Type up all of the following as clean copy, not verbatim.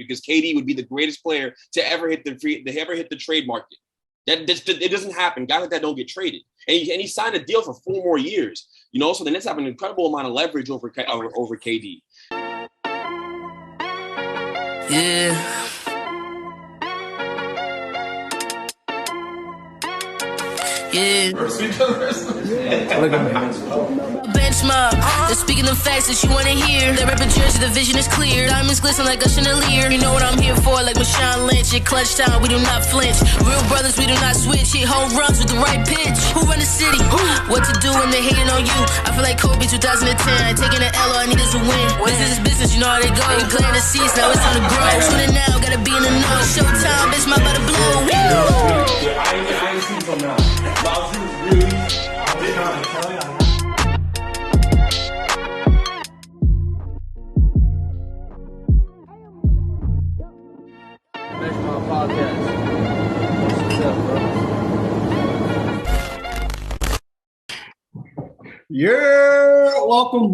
because KD would be the greatest player to ever hit the trade market. It doesn't happen. Guys like that don't get traded. And he signed a deal for 4 more years. So the Nets have an incredible amount of leverage over KD. Yeah. Yeah. Look at me. Bench Mob, they're speaking the facts that you wanna hear. Their rep jersey, the vision is clear. Diamonds glisten like a chandelier. You know what I'm here for, like Marshawn Lynch. At clutch time, we do not flinch. Real brothers, we do not switch. Hit home runs with the right pitch. Who run the city? What to do when they hating on you? I feel like Kobe 2010. Taking an L, all I need is a win. Business is business, you know how they go. They glare the seats, now it's time to grow. Tuning now, gotta be in the know. Showtime, bitch, my about to blow. I ain't seen some now. But she was really, I was trying to tell you. Bench Mob Podcast. What's up, bro? Yeah, welcome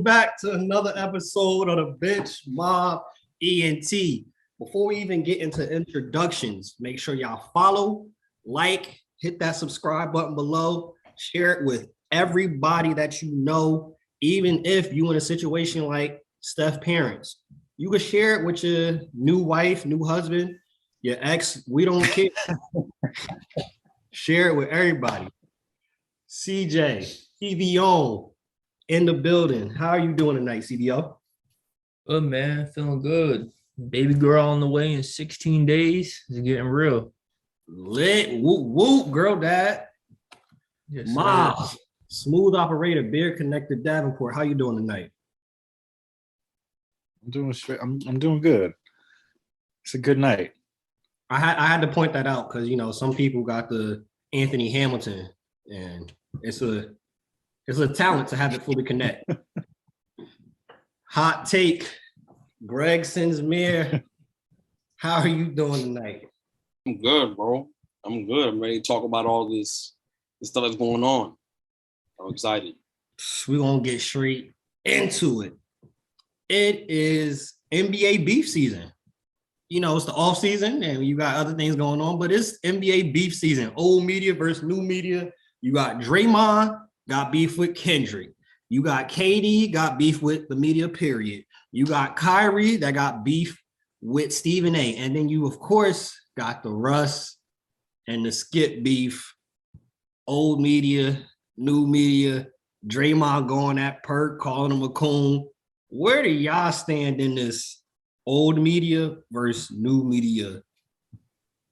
back to another episode of the Bench Mob Ent. Before we even get into introductions, make sure y'all follow, like, hit that subscribe button below, share it with everybody that you know, even if you in a situation like Steph parents. You can share it with your new wife, new husband, your ex, we don't care. Share it with everybody. CJ, CVO in the building. How are you doing tonight, CVO? Good, man. Feeling good. Baby girl on the way in 16 days. It's getting real. Lit, whoop, whoop, girl dad. Yes, Mom, smooth operator, beer connected Davenport. How you doing tonight? I'm doing straight. I'm doing good. It's a good night. I had to point that out because some people got the Anthony Hamilton, and it's a talent to have it fully connect. Hot take, Greg Sinsmere. How are you doing tonight? I'm good, bro. I'm good. I'm ready to talk about all this stuff that's going on. I'm excited. We're going to get straight into it. It is NBA beef season. It's the off season and you got other things going on, but it's NBA beef season. Old media versus new media. You got Draymond got beef with Kendrick. You got KD got beef with the media, period. You got Kyrie that got beef with Stephen A. And then you, of course, got the Russ and the Skip beef. Old media, new media. Draymond going at Perk, calling him a coon. Where do y'all stand in this old media versus new media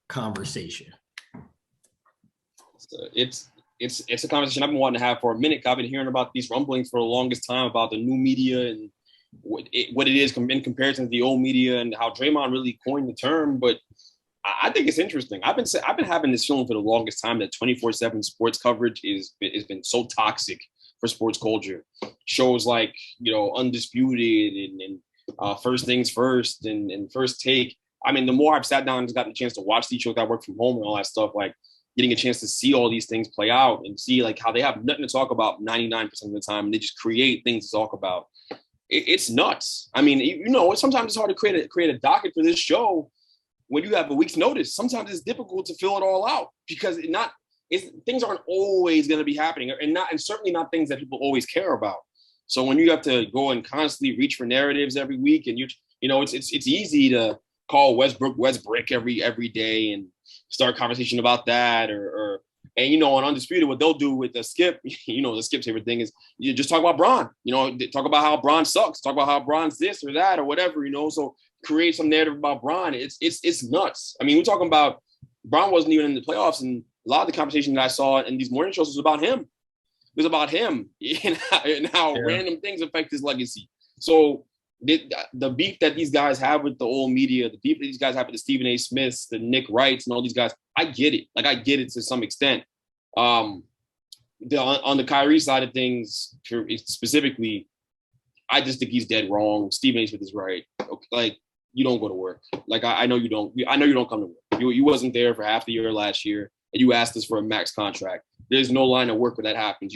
conversation? It's a conversation I've been wanting to have for a minute. I've been hearing about these rumblings for the longest time about the new media and what it is in comparison to the old media and how Draymond really coined the term. But I think it's interesting. I've been having this feeling for the longest time that 24/7 sports coverage has been so toxic for sports culture. Shows like Undisputed and First Things First and First Take. I mean, the more I've sat down and gotten a chance to watch these shows, I work from home and all that stuff, like getting a chance to see all these things play out and see like how they have nothing to talk about 99% of the time, and they just create things to talk about. It's nuts. I mean, sometimes it's hard to create a docket for this show when you have a week's notice. Sometimes it's difficult to fill it all out because things aren't always going to be happening, and certainly not things that people always care about. So when you have to go and constantly reach for narratives every week, and it's easy to call Westbrook every day and start a conversation about that, and on Undisputed, what they'll do with the Skip, the Skip's favorite thing is you just talk about Bron, talk about how Bron sucks, talk about how Bron's this or that or whatever, so create some narrative about Bron. It's nuts. I mean, we're talking about Bron wasn't even in the playoffs, and a lot of the conversation that I saw in these morning shows was about him. It was about him and how random things affect his legacy. So the beef that these guys have with the old media, the beef that these guys have with the Stephen A. Smiths, the Nick Wrights, and all these guys, I get it. Like, I get it to some extent. On the Kyrie side of things, specifically, I just think he's dead wrong. Stephen A. Smith is right. Like, you don't go to work. Like, I know you don't. I know you don't come to work. You wasn't there for half the year last year, and you asked us for a max contract. There's no line of work where that happens.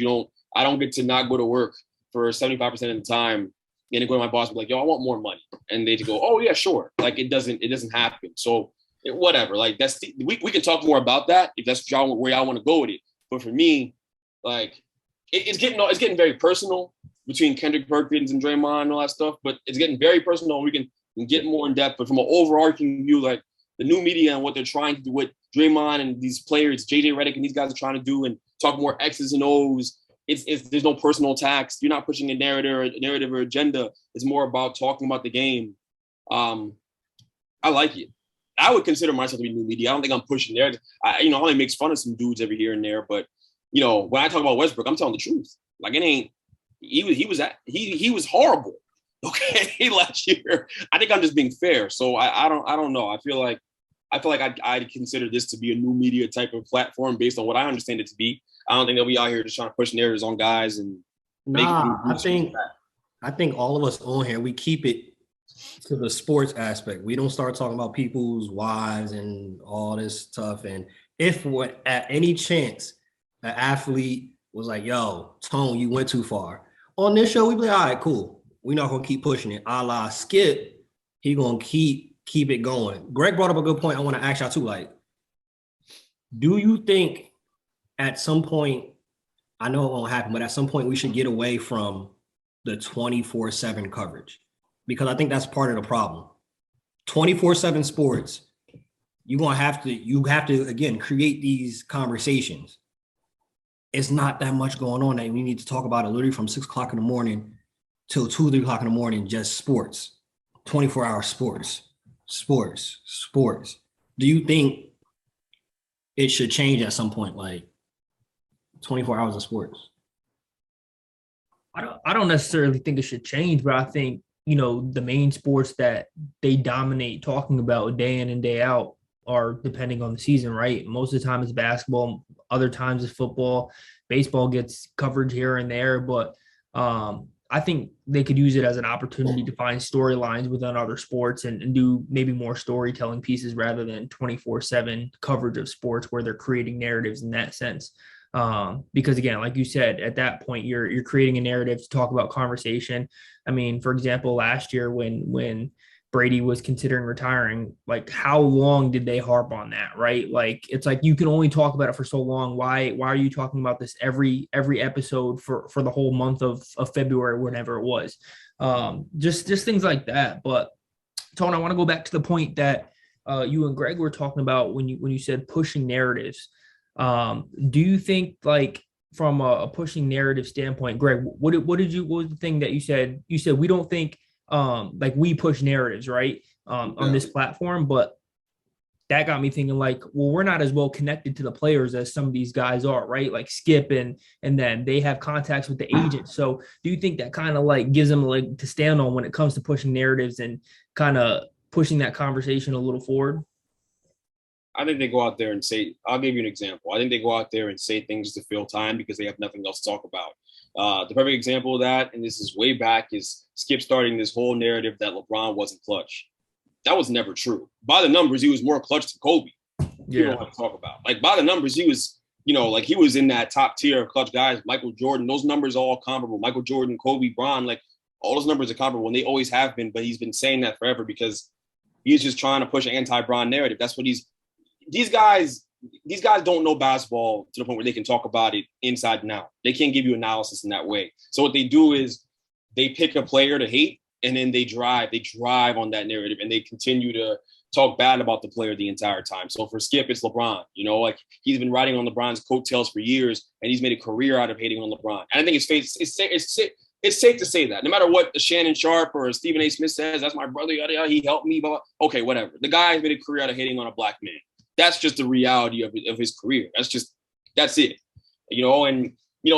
I don't get to not go to work for 75% of the time And then go to my boss and be like, yo, I want more money. And they just go, oh yeah, sure. Like it doesn't happen. So whatever. Like we can talk more about that if that's where y'all want to go with it. But for me, like it's getting very personal between Kendrick Perkins and Draymond and all that stuff. But it's getting very personal. We can get more in depth. But from an overarching view, like the new media and what they're trying to do with Draymond and these players, JJ Redick and these guys are trying to do, and talk more X's and O's. It's there's no personal attacks. You're not pushing a narrative or agenda. It's more about talking about the game. I like it. I would consider myself to be new media. I don't think I'm pushing there. I only makes fun of some dudes every here and there, but when I talk about Westbrook, I'm telling the truth. Like it ain't. He was horrible. Okay, last year. I think I'm just being fair. So I don't know. I feel like I'd consider this to be a new media type of platform based on what I understand it to be. I don't think they'll be out here just trying to push narratives on guys and I think all of us on here, we keep it to the sports aspect. We don't start talking about people's wives and all this stuff. And if at any chance an athlete was like, yo, Tone, you went too far. On this show, we'd be like, all right, cool. We're not gonna keep pushing it. A la Skip, he gonna keep it going. Greg brought up a good point. I want to ask y'all too. Like, do you think at some point, I know it won't happen, but at some point we should get away from the 24/7 coverage? Because I think that's part of the problem. 24/7 sports, you have to again create these conversations. It's not that much going on that we need to talk about it literally from 6 o'clock in the morning till 2, 3 o'clock in the morning, just sports, 24-hour sports. Do you think it should change at some point, like 24 hours of sports? I don't necessarily think it should change, but I think, the main sports that they dominate talking about day in and day out are depending on the season, right? Most of the time it's basketball, other times it's football, baseball gets coverage here and there, but I think they could use it as an opportunity to find storylines within other sports and do maybe more storytelling pieces rather than 24/7 coverage of sports where they're creating narratives in that sense. Because again, like you said, at that point, you're creating a narrative to talk about conversation. I mean, for example, last year when Brady was considering retiring, like how long did they harp on that, right? Like, it's like, you can only talk about it for so long. Why are you talking about this every episode for the whole month of February, whenever it was? Just things like that. But Tone, I want to go back to the point that you and Greg were talking about when you said pushing narratives. Do you think, like, from a pushing narrative standpoint, Greg, what was the thing that you said? You said we don't think like we push narratives, right? On this platform, but that got me thinking, like, well, we're not as well connected to the players as some of these guys are, right? Like Skip and then they have contacts with the agent. So do you think that kind of like gives them a leg to stand on when it comes to pushing narratives and kind of pushing that conversation a little forward? I think they go out there and say, I'll give you an example. I think they go out there and say things to fill time because they have nothing else to talk about. The perfect example of that, and this is way back, is Skip starting this whole narrative that LeBron wasn't clutch. That was never true. By the numbers, he was more clutch than Kobe. You don't want to talk about. Like, by the numbers, he was, like he was in that top tier of clutch guys. Michael Jordan, those numbers are all comparable. Michael Jordan, Kobe, Bron, like all those numbers are comparable, and they always have been. But he's been saying that forever because he's just trying to push an anti-Bron narrative. That's what these guys don't know basketball to the point where they can talk about it inside and out. They can't give you analysis in that way. So what they do is they pick a player to hate, and then they drive on that narrative, and they continue to talk bad about the player the entire time. So for Skip, it's LeBron. Like he's been riding on LeBron's coattails for years, and he's made a career out of hating on LeBron. And I think it's safe to say that no matter what Shannon Sharp or Stephen A. Smith says, that's my brother, he helped me, blah, blah. Okay, whatever. The guy's made a career out of hating on a black man. That's just the reality of his career. That's it. And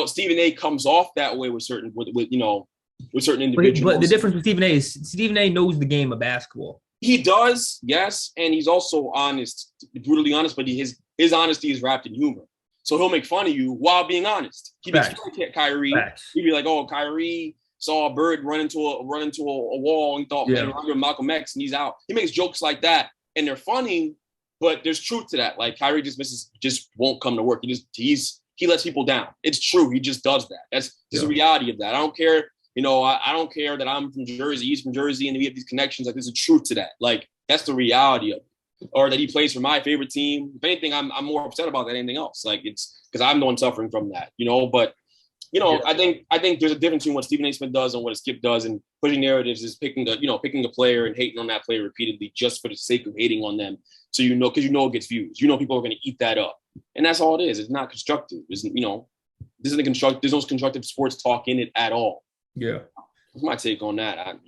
Stephen A. comes off that way with certain individuals. But the difference with Stephen A. is Stephen A. knows the game of basketball. He does, yes, and he's also honest, brutally honest. But his honesty is wrapped in humor. So he'll make fun of you while being honest. He makes fun of Kyrie. He'd be like, "Oh, Kyrie saw a bird run into a wall and thought, man, I'm Malcolm X, and he's out." He makes jokes like that, and they're funny. But there's truth to that. Like Kyrie just won't come to work. He lets people down. It's true. He just does that. That's just the reality of that. I don't care I don't care that I'm from Jersey, he's from Jersey, and we have these connections. Like, there's a truth to that. Like, that's the reality of it. Or that he plays for my favorite team. If anything, I'm more upset about that than anything else. Like, it's because I'm the one suffering from that, But I think there's a difference between what Stephen A. Smith does and what a Skip does, and pushing narratives is picking a player and hating on that player repeatedly just for the sake of hating on them. So because it gets views. People are going to eat that up, and that's all it is. It's not constructive. This isn't constructive. There's no constructive sports talk in it at all. Yeah, that's my take on that.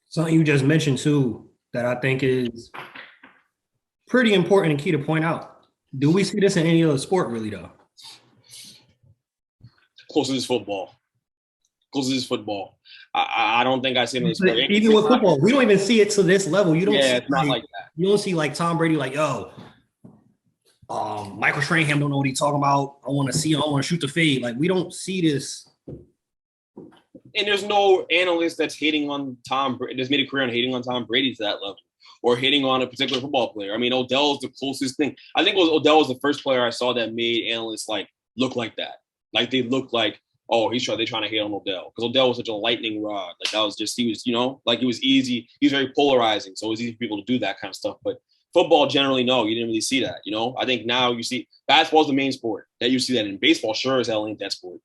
Something you just mentioned too that I think is pretty important and key to point out. Do we see this in any other sport, really, though? Closest is football. I don't think I see it in sport. Even with football, we don't even see it to this level. You don't. Yeah, it's not like that. You don't see like Tom Brady, like, yo, Michael Strahan don't know what he's talking about. I want to see him. I want to shoot the fade. Like, we don't see this. And there's no analyst that's hating on Tom Brady, that's made a career on hating on Tom Brady to that level, or hitting on a particular football player. I mean, Odell's the closest thing. I think Odell was the first player I saw that made analysts like look like that. Like, they look like, oh, they're trying to hate on Odell, because Odell was such a lightning rod. Like, that was just, he was, like, it was easy. He was very polarizing, so it was easy for people to do that kind of stuff. But football, generally, no, you didn't really see that. I think now you see basketball's the main sport that you see that in. Baseball, sure as hell ain't that sport.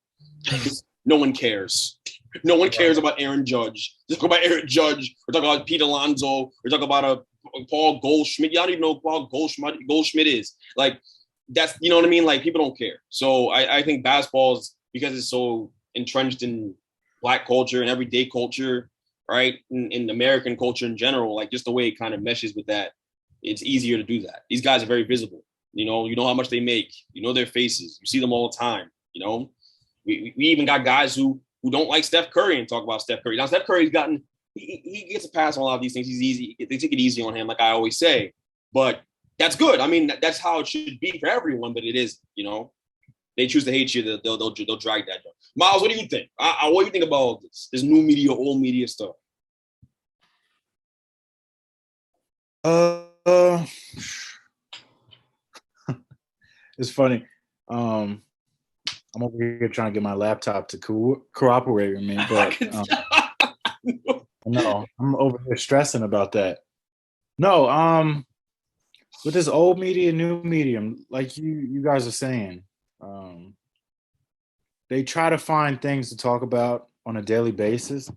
No one cares. No one cares about Aaron Judge. Just talk about Aaron Judge. We're talking about Pete Alonso. We're talking about a Paul Goldschmidt. Y'all don't even know who Paul Goldschmidt is. Like, that's, you know what I mean? Like, people don't care. So I think basketball's, because it's so entrenched in Black culture and everyday culture, right? In American culture in general, like, just the way it kind of meshes with that, it's easier to do that. These guys are very visible. You know how much they make. You know their faces. You see them all the time. We even got guys who don't like Steph Curry and talk about Steph Curry. Now, Steph Curry's gotten, he gets a pass on a lot of these things. He's easy. They take it easy on him, like I always say. But that's good. I mean, that's how it should be for everyone, but it is, they choose to hate you, they'll drag that down. Miles, what do you think? What do you think about all this new media, old media stuff? It's funny. I'm over here trying to get my laptop to cooperate with me, but no, I'm over here stressing about that. No, with this old media, new medium, like you guys are saying, they try to find things to talk about on a daily basis.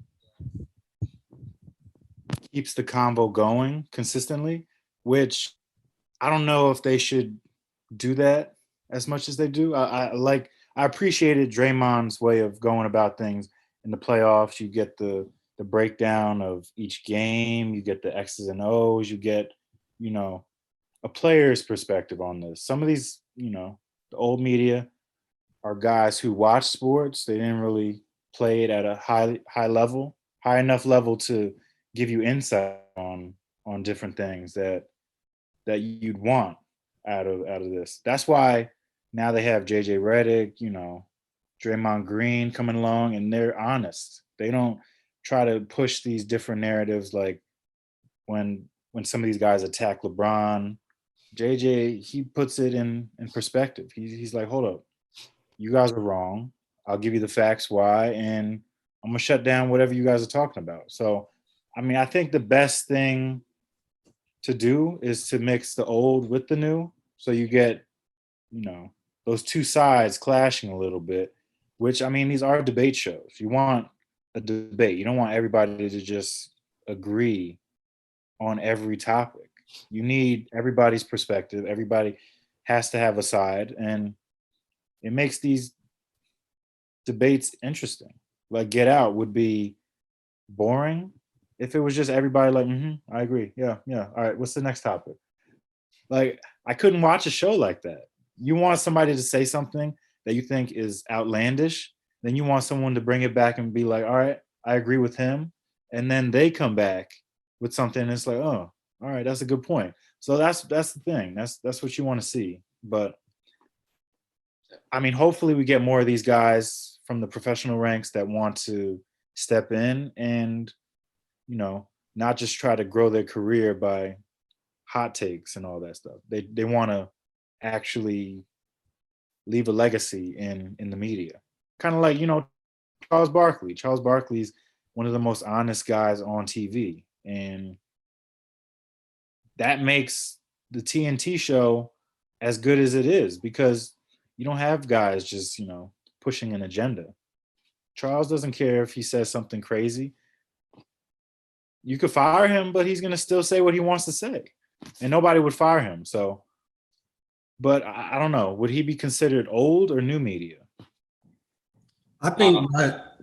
Keeps the convo going consistently, which I don't know if they should do that as much as they do. I appreciated Draymond's way of going about things in the playoffs. You get the breakdown of each game. You get the X's and O's. You get, a player's perspective on this. Some of these, the old media are guys who watch sports. They didn't really play it at a high enough level to give you insight on different things that you'd want out of this. That's why now they have JJ Redick, Draymond Green coming along, and they're honest. They don't try to push these different narratives like when some of these guys attack LeBron. JJ, he puts it in perspective. He's like, hold up, you guys are wrong. I'll give you the facts why, and I'm gonna shut down whatever you guys are talking about. So, I mean, I think the best thing to do is to mix the old with the new, so you get, those two sides clashing a little bit, which, I mean, these are debate shows. You want a debate. You don't want everybody to just agree on every topic. You need everybody's perspective. Everybody has to have a side, and it makes these debates interesting. Like, Get Out would be boring if it was just everybody like, I agree. Yeah. All right, what's the next topic? Like, I couldn't watch a show like that. You want somebody to say something that you think is outlandish, then you want someone to bring it back and be like, all right, I agree with him. And then they come back with something and it's like, oh, all right, that's a good point. So that's the thing. That's what you want to see. But I mean, hopefully we get more of these guys from the professional ranks that want to step in and, not just try to grow their career by hot takes and all that stuff. They want to actually leave a legacy in the media. Kind of like, Charles Barkley. Charles Barkley's one of the most honest guys on TV. And that makes the TNT show as good as it is because you don't have guys just, pushing an agenda. Charles doesn't care if he says something crazy. You could fire him, but he's going to still say what he wants to say. And nobody would fire him. So, but I don't know. Would he be considered old or new media? I think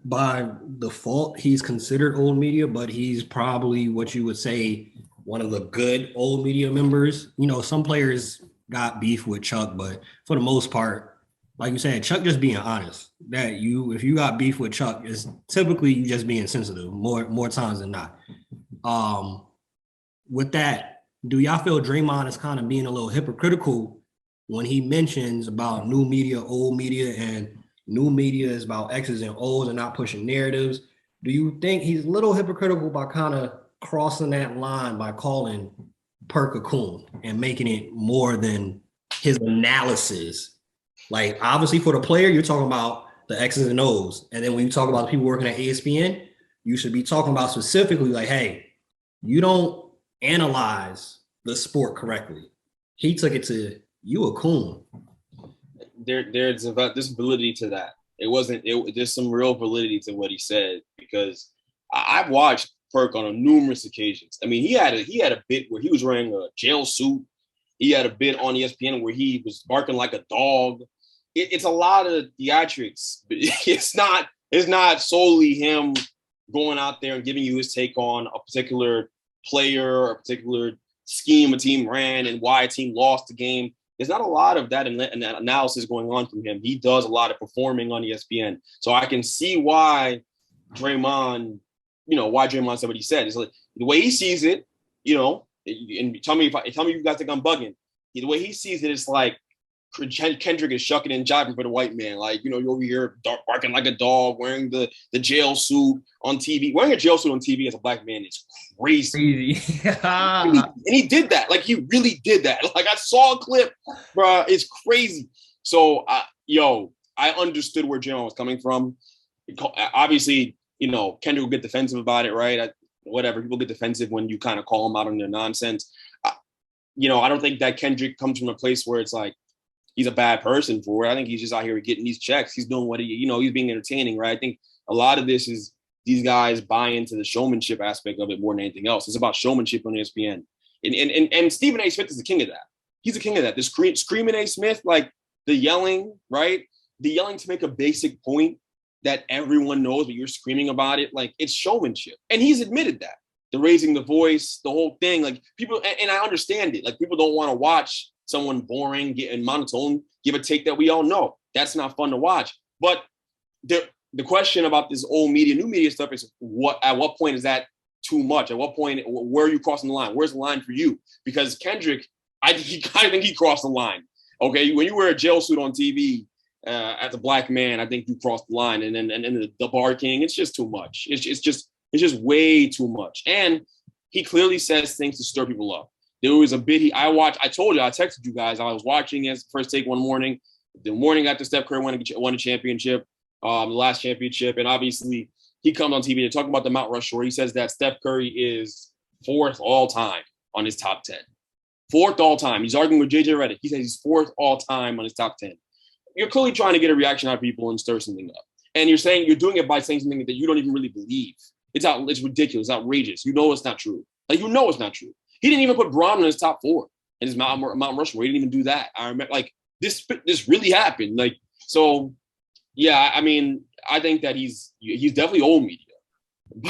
by default, he's considered old media, but he's probably what you would say one of the good old media members. Some players got beef with Chuck, but for the most part, like you said, Chuck just being honest. That if you got beef with Chuck, it's typically you just being sensitive more times than not. With that, do y'all feel Draymond is kind of being a little hypocritical when he mentions about new media, old media, and new media is about X's and O's and not pushing narratives? Do you think he's a little hypocritical by kind of crossing that line by calling Perk a coon and making it more than his analysis? Like, obviously for the player, you're talking about the X's and O's. And then when you talk about the people working at ESPN, you should be talking about specifically like, hey, you don't analyze the sport correctly. He took it to you a coon. There's validity to that. There's some real validity to what he said because I've watched Perk on numerous occasions. I mean, he had a bit where he was wearing a jail suit. He had a bit on ESPN where he was barking like a dog. It's a lot of theatrics. It's not solely him going out there and giving you his take on a particular player or a particular scheme a team ran and why a team lost the game. There's not a lot of that analysis going on from him. He does a lot of performing on ESPN. So I can see why Draymond said what he said. It's like the way he sees it, and tell me if you guys think I'm bugging. The way he sees it is like Kendrick is shucking and jiving for the white man. Like, you're over here barking like a dog, wearing the jail suit on TV. Wearing a jail suit on TV as a black man is crazy. And he did that. Like, he really did that. Like, I saw a clip, bro. It's crazy. So, I understood where Jim was coming from. Obviously, Kendrick will get defensive about it, right? Whatever. People get defensive when you kind of call them out on their nonsense. I don't think that Kendrick comes from a place where it's like, he's a bad person for it. I think he's just out here getting these checks. He's doing what he's being entertaining, right? I think a lot of this is these guys buy into the showmanship aspect of it more than anything else. It's about showmanship on ESPN. And Stephen A. Smith is the king of that. He's the king of that. The screaming A. Smith, like the yelling, right? The yelling to make a basic point that everyone knows, but you're screaming about it. Like, it's showmanship. And he's admitted that. The raising the voice, the whole thing, like people, and I understand it. Like, people don't want to watch someone boring, getting monotone, give a take that we all know. That's not fun to watch. But the question about this old media, new media stuff is at what point is that too much? At what point, where are you crossing the line? Where's the line for you? Because Kendrick, I think he crossed the line. Okay, when you wear a jail suit on TV as a black man, I think you crossed the line. And then the barking, it's just too much. It's just way too much. And he clearly says things to stir people up. There was a bit I told you, I texted you guys. I was watching his First Take one morning. The morning after Steph Curry won a championship, the last championship. And obviously, he comes on TV to talk about the Mount Rushmore. He says that Steph Curry is 4th all time on his top 10. 4th all time. He's arguing with JJ Redick. He says he's 4th all time on his top 10. You're clearly trying to get a reaction out of people and stir something up. And you're doing it by saying something that you don't even really believe. It's ridiculous. It's outrageous. It's not true. Like, it's not true. He didn't even put Braun in his top 4 in his Mount Rushmore. He didn't even do that. I remember, like, this really happened. Like, so, yeah, I mean, I think that he's definitely old media.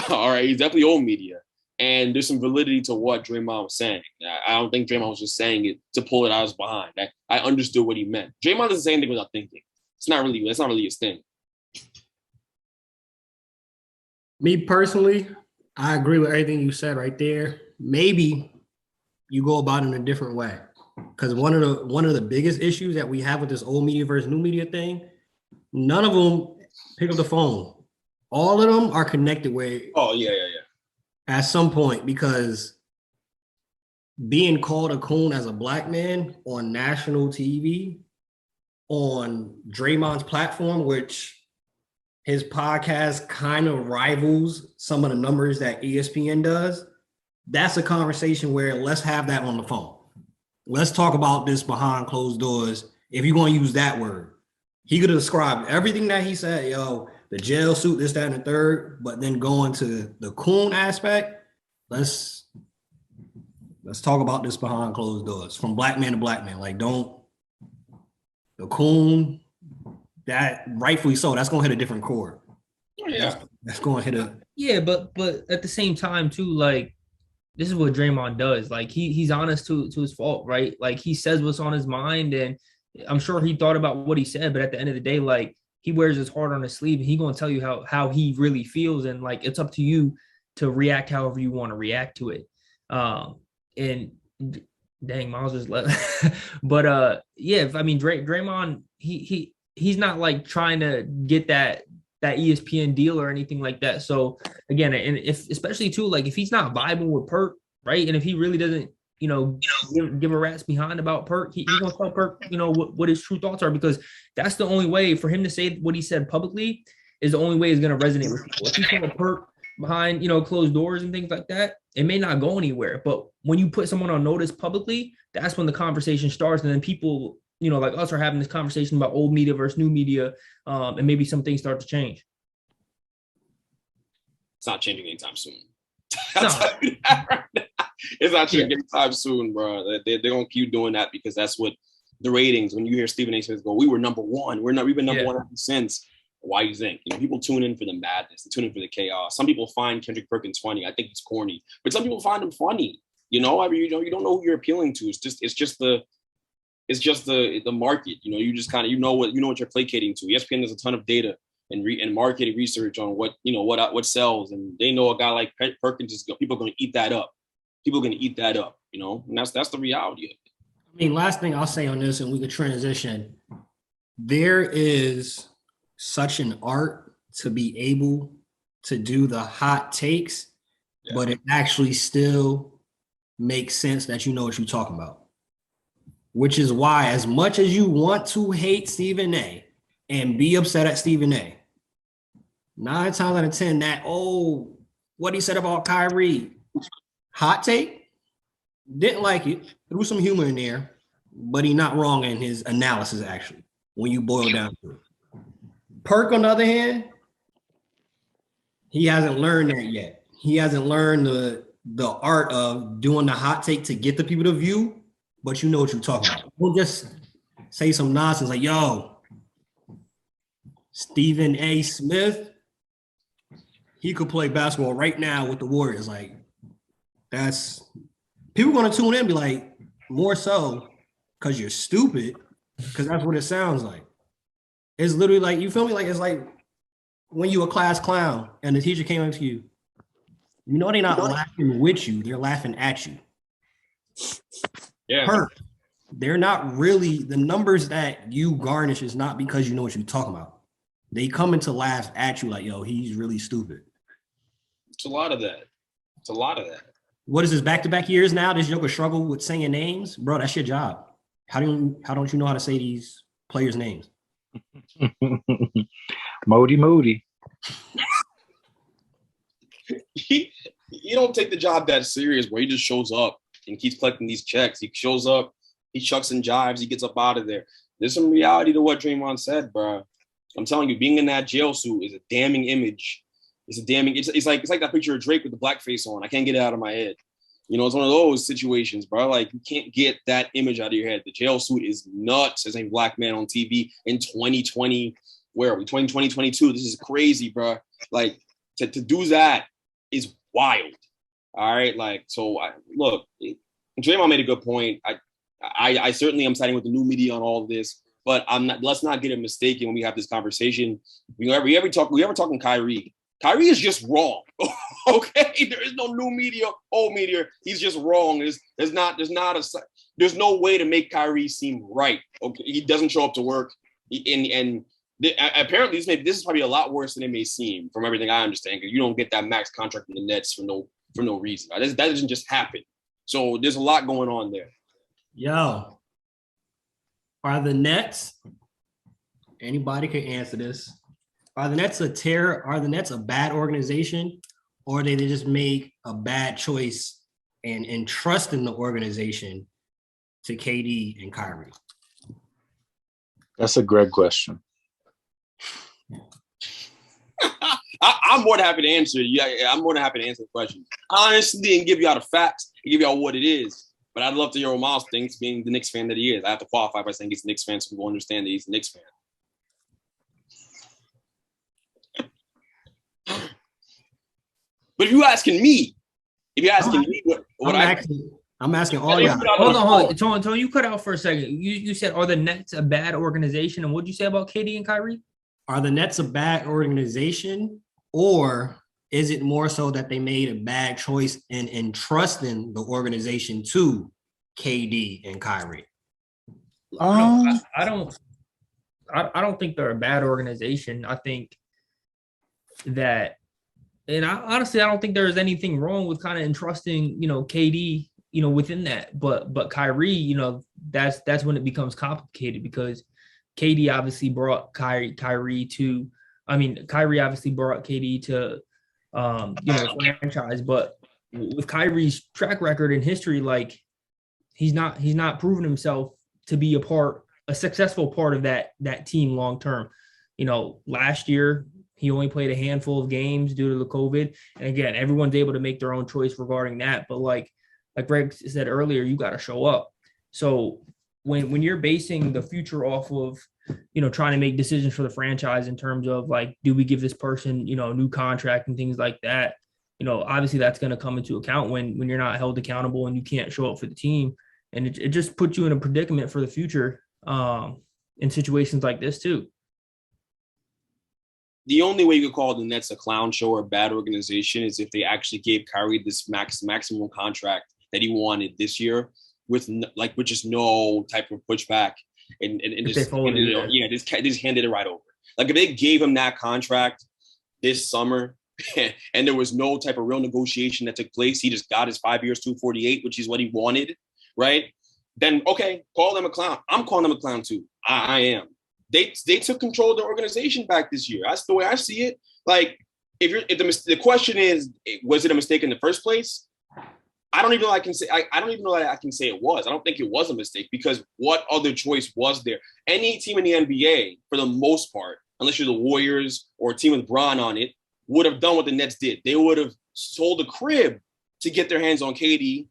All right, he's definitely old media. And there's some validity to what Draymond was saying. I don't think Draymond was just saying it to pull it out of his behind. I understood what he meant. Draymond doesn't say anything without thinking. That's not really his thing. Me personally, I agree with everything you said right there. Maybe you go about it in a different way. Because one of the biggest issues that we have with this old media versus new media thing, none of them pick up the phone. All of them are connected with at some point, because being called a coon as a black man on national TV, on Draymond's platform, which his podcast kind of rivals some of the numbers that ESPN does, that's a conversation where let's have that on the phone. Let's talk about this behind closed doors. If you're going to use that word, he could have described everything that he said, the jail suit, this, that, and the third, but then going to the coon aspect, let's talk about this behind closed doors from black man to black man. Like, don't the coon, that rightfully so, that's going to hit a different chord. Yeah. That's going to hit a. Yeah, but at the same time too, like, this is what Draymond does. Like, he's honest to his fault, right? Like, he says what's on his mind, and I'm sure he thought about what he said, but at the end of the day, like, he wears his heart on his sleeve, and he's going to tell you how he really feels, and like, it's up to you to react however you want to react to it. And dang, Miles just left. But yeah, I mean, Draymond, he's not like trying to get that ESPN deal or anything like that. So again, and if especially too, like, if he's not vibing with Perk, right, and if he really doesn't, give a rat's behind about Perk, he's gonna tell Perk, what his true thoughts are, because that's the only way for him to say what he said publicly is the only way is gonna resonate with people. If he tell Perk behind closed doors and things like that, it may not go anywhere. But when you put someone on notice publicly, that's when the conversation starts, and then people, like us, are having this conversation about old media versus new media, and maybe some things start to change. It's not changing anytime soon. No. It's not changing anytime soon, bro. They're gonna keep doing that because that's what the ratings. When you hear Stephen A. Smith go, "We were number one. We've been number one ever since." Why do you think? People tune in for the madness. They tune in for the chaos. Some people find Kendrick Perkins funny. I think he's corny, but some people find him funny. You don't know who you're appealing to. It's just the market. You just kind of know what you're placating to. ESPN has a ton of data and market research on what sells, and they know a guy like Perkins is people are going to eat that up. People are going to eat that up. And that's the reality of it. I mean, last thing I'll say on this, and we could transition. There is such an art to be able to do the hot takes, but it actually still makes sense that you know what you're talking about. Which is why, as much as you want to hate Stephen A. and be upset at Stephen A., 9 times out of 10, what he said about Kyrie, hot take, didn't like it, threw some humor in there, but he's not wrong in his analysis, actually, when you boil down to it. Perk, on the other hand, he hasn't learned that yet. He hasn't learned the art of doing the hot take to get the people to view, but you know what you're talking about. Don't just say some nonsense like, Stephen A. Smith, he could play basketball right now with the Warriors. Like, that's people going to tune in and be like, more so because you're stupid, because that's what it sounds like. It's literally like, you feel me? Like, it's like when you a class clown and the teacher came up to you, they're not laughing with you, they're laughing at you. Yeah. They're not really, the numbers that you garnish is not because you know what you're talking about. They come in to laugh at you like, he's really stupid. It's a lot of that. What is this, back-to-back years now? This Joker struggle with saying names? Bro, that's your job. How don't you know how to say these players' names? Moody. He don't take the job that serious, where he just shows up and keeps collecting these checks. He shows up, he chucks and jives, he gets up out of there. There's some reality to what Draymond said, bro. I'm telling you, being in that jail suit is a damning image. It's like that picture of Drake with the blackface on. I can't get it out of my head. It's one of those situations, bro. Like, you can't get that image out of your head. The jail suit is nuts as a black man on TV in 2020. Where are we? 2022. This is crazy, bro. Like, to do that is wild. All right. Like, so look, Draymond made a good point. I certainly am siding with the new media on all of this, but let's not get it mistaken when we have this conversation. We ever talking Kyrie. Kyrie is just wrong. Okay, there is no new media, old media. He's just wrong. There's no way to make Kyrie seem right. Okay, he doesn't show up to work, apparently this is probably a lot worse than it may seem from everything I understand, because you don't get that max contract from the Nets for no reason. That doesn't just happen. So there's a lot going on there. Yo, are the Nets? Anybody can answer this. Are the Nets a tear? Are the Nets a bad organization, or they just make a bad choice and entrusting the organization to KD and Kyrie? That's a great question. I'm more than happy to answer. Yeah, I'm more than happy to answer the question. Honestly, and give y'all the facts, and give y'all what it is. But I'd love to hear what Miles thinks, being the Knicks fan that he is. I have to qualify by saying he's a Knicks fan, so people understand that he's a Knicks fan. But if you're asking me, I'm asking all y'all. Hold on. Tony, you cut out for a second. You said, are the Nets a bad organization? And what'd you say about KD and Kyrie? Are the Nets a bad organization, or is it more so that they made a bad choice in entrusting the organization to KD and Kyrie? I don't think they're a bad organization. I think that, and honestly, I don't think there's anything wrong with kind of entrusting, KD, within that. But Kyrie, that's when it becomes complicated, because KD obviously brought Kyrie obviously brought KD to franchise, but with Kyrie's track record and history, like he's not proven himself to be a successful part of that team long term. Last year he only played a handful of games due to the COVID, and again, everyone's able to make their own choice regarding that. But like Greg said earlier, you got to show up. So when you're basing the future off of, trying to make decisions for the franchise in terms of like, do we give this person, a new contract and things like that, obviously that's going to come into account when you're not held accountable and you can't show up for the team. And it just puts you in a predicament for the future in situations like this too. The only way you could call the Nets a clown show or a bad organization is if they actually gave Kyrie this maximum contract that he wanted this year with just no type of pushback and just handed it right over. Like if they gave him that contract this summer and there was no type of real negotiation that took place, he just got his 5 years, 248, which is what he wanted, right? Then okay, call them a clown. I'm calling them a clown too. I am. They took control of the organization back this year. That's the way I see it. Like if the question is, was it a mistake in the first place? I don't even know I can say it was. I don't think it was a mistake, because what other choice was there? Any team in the NBA, for the most part, unless you're the Warriors or a team with Bron on it, would have done what the Nets did. They would have sold a crib to get their hands on KD,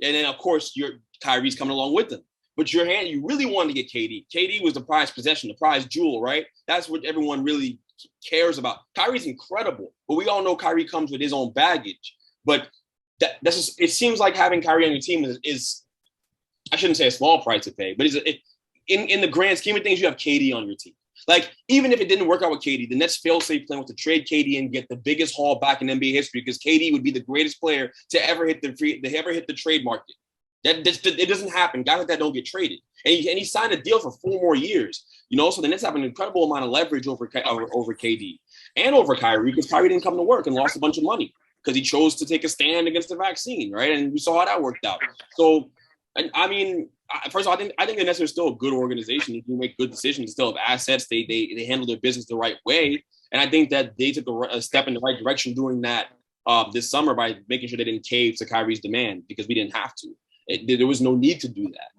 and then of course Kyrie's coming along with them. But you really wanted to get KD. KD was the prized possession, the prized jewel, right? That's what everyone really cares about. Kyrie's incredible, but we all know Kyrie comes with his own baggage. But that's just, it seems like having Kyrie on your team is I shouldn't say a small price to pay, but in the grand scheme of things, you have KD on your team. Like, even if it didn't work out with KD, the Nets' fail-safe plan was to trade KD and get the biggest haul back in NBA history, because KD would be the greatest player to ever hit the trade market. It doesn't happen. Guys like that don't get traded. And he signed a deal for 4 more years. So the Nets have an incredible amount of leverage over KD and over Kyrie, because Kyrie didn't come to work and lost a bunch of money because he chose to take a stand against the vaccine, right? And we saw how that worked out. So, I mean, first of all, I think the Nets are still a good organization. They can make good decisions, still have assets. They handle their business the right way. And I think that they took a step in the right direction doing that this summer by making sure they didn't cave to Kyrie's demand, because we didn't have to. There was no need to do that.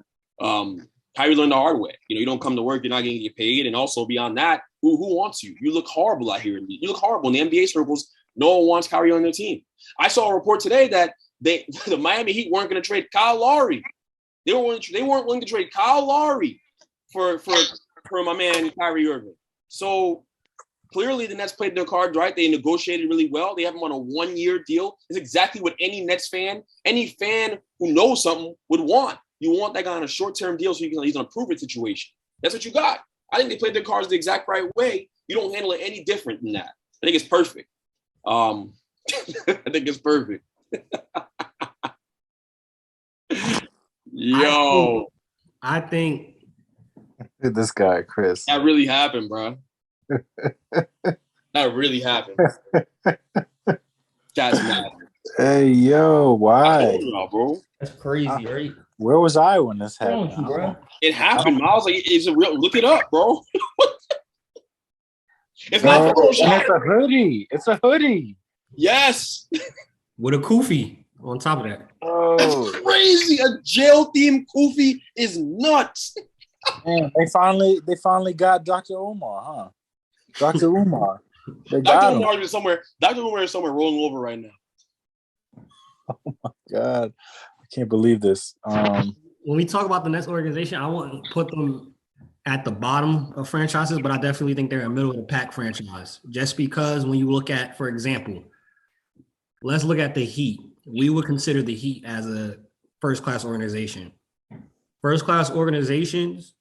Kyrie learned the hard way. You don't come to work, you're not going to get paid. And also beyond that, who wants you? You look horrible out here. You look horrible in the NBA circles. No one wants Kyrie on their team. I saw a report today that the Miami Heat weren't going to trade Kyle Lowry. They weren't willing to trade Kyle Lowry for my man Kyrie Irving. So clearly the Nets played their cards right. They negotiated really well. They have him on a 1-year deal. It's exactly what any Nets fan, any fan who knows something would want. You want that guy on a short-term deal so he's on a prove-it situation. That's what you got. I think they played their cards the exact right way. You don't handle it any different than that. I think it's perfect. I think it's perfect. Yo. I think this guy, Chris. That really happened, bro. That really happened. That's mad. Hey, yo, why? Bro. That's crazy, right? Where was I when this happened? It happened, Miles. Like, it's a real. Look it up, bro. It's not And Photoshop. it's a hoodie. It's a hoodie. Yes. With a kufi on top of that. Oh, That's crazy. A jail themed kufi is nuts. man, they finally got Dr. Umar, huh? Dr. Umar. They Dr. got him. Umar is somewhere. Dr. Umar is somewhere rolling over right now. God, I can't believe this. When we talk about the Nets organization, I wouldn't put them at the bottom of franchises, but I definitely think they're a middle of the pack franchise. Just because when you look at, for example, let's look at the Heat. We would consider the Heat as a first-class organization. First-class organizations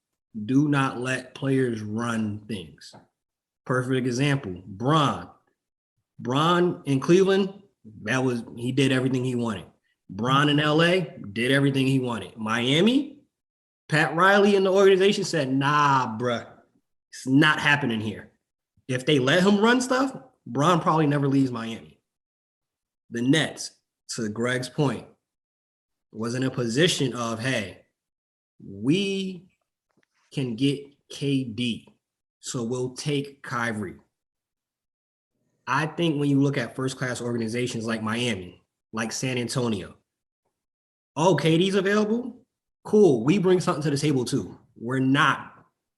do not let players run things. Perfect example, Bron. Bron in Cleveland, he did everything he wanted. Bron in LA did everything he wanted. Miami, Pat Riley and the organization said, nah, bruh, it's not happening here. If they let him run stuff, Bron probably never leaves Miami. The Nets, to Greg's point, was in a position of, hey, we can get KD, so we'll take Kyrie. I think when you look at first-class organizations like Miami, like San Antonio, oh, KD's available? Cool. We bring something to the table too. We're not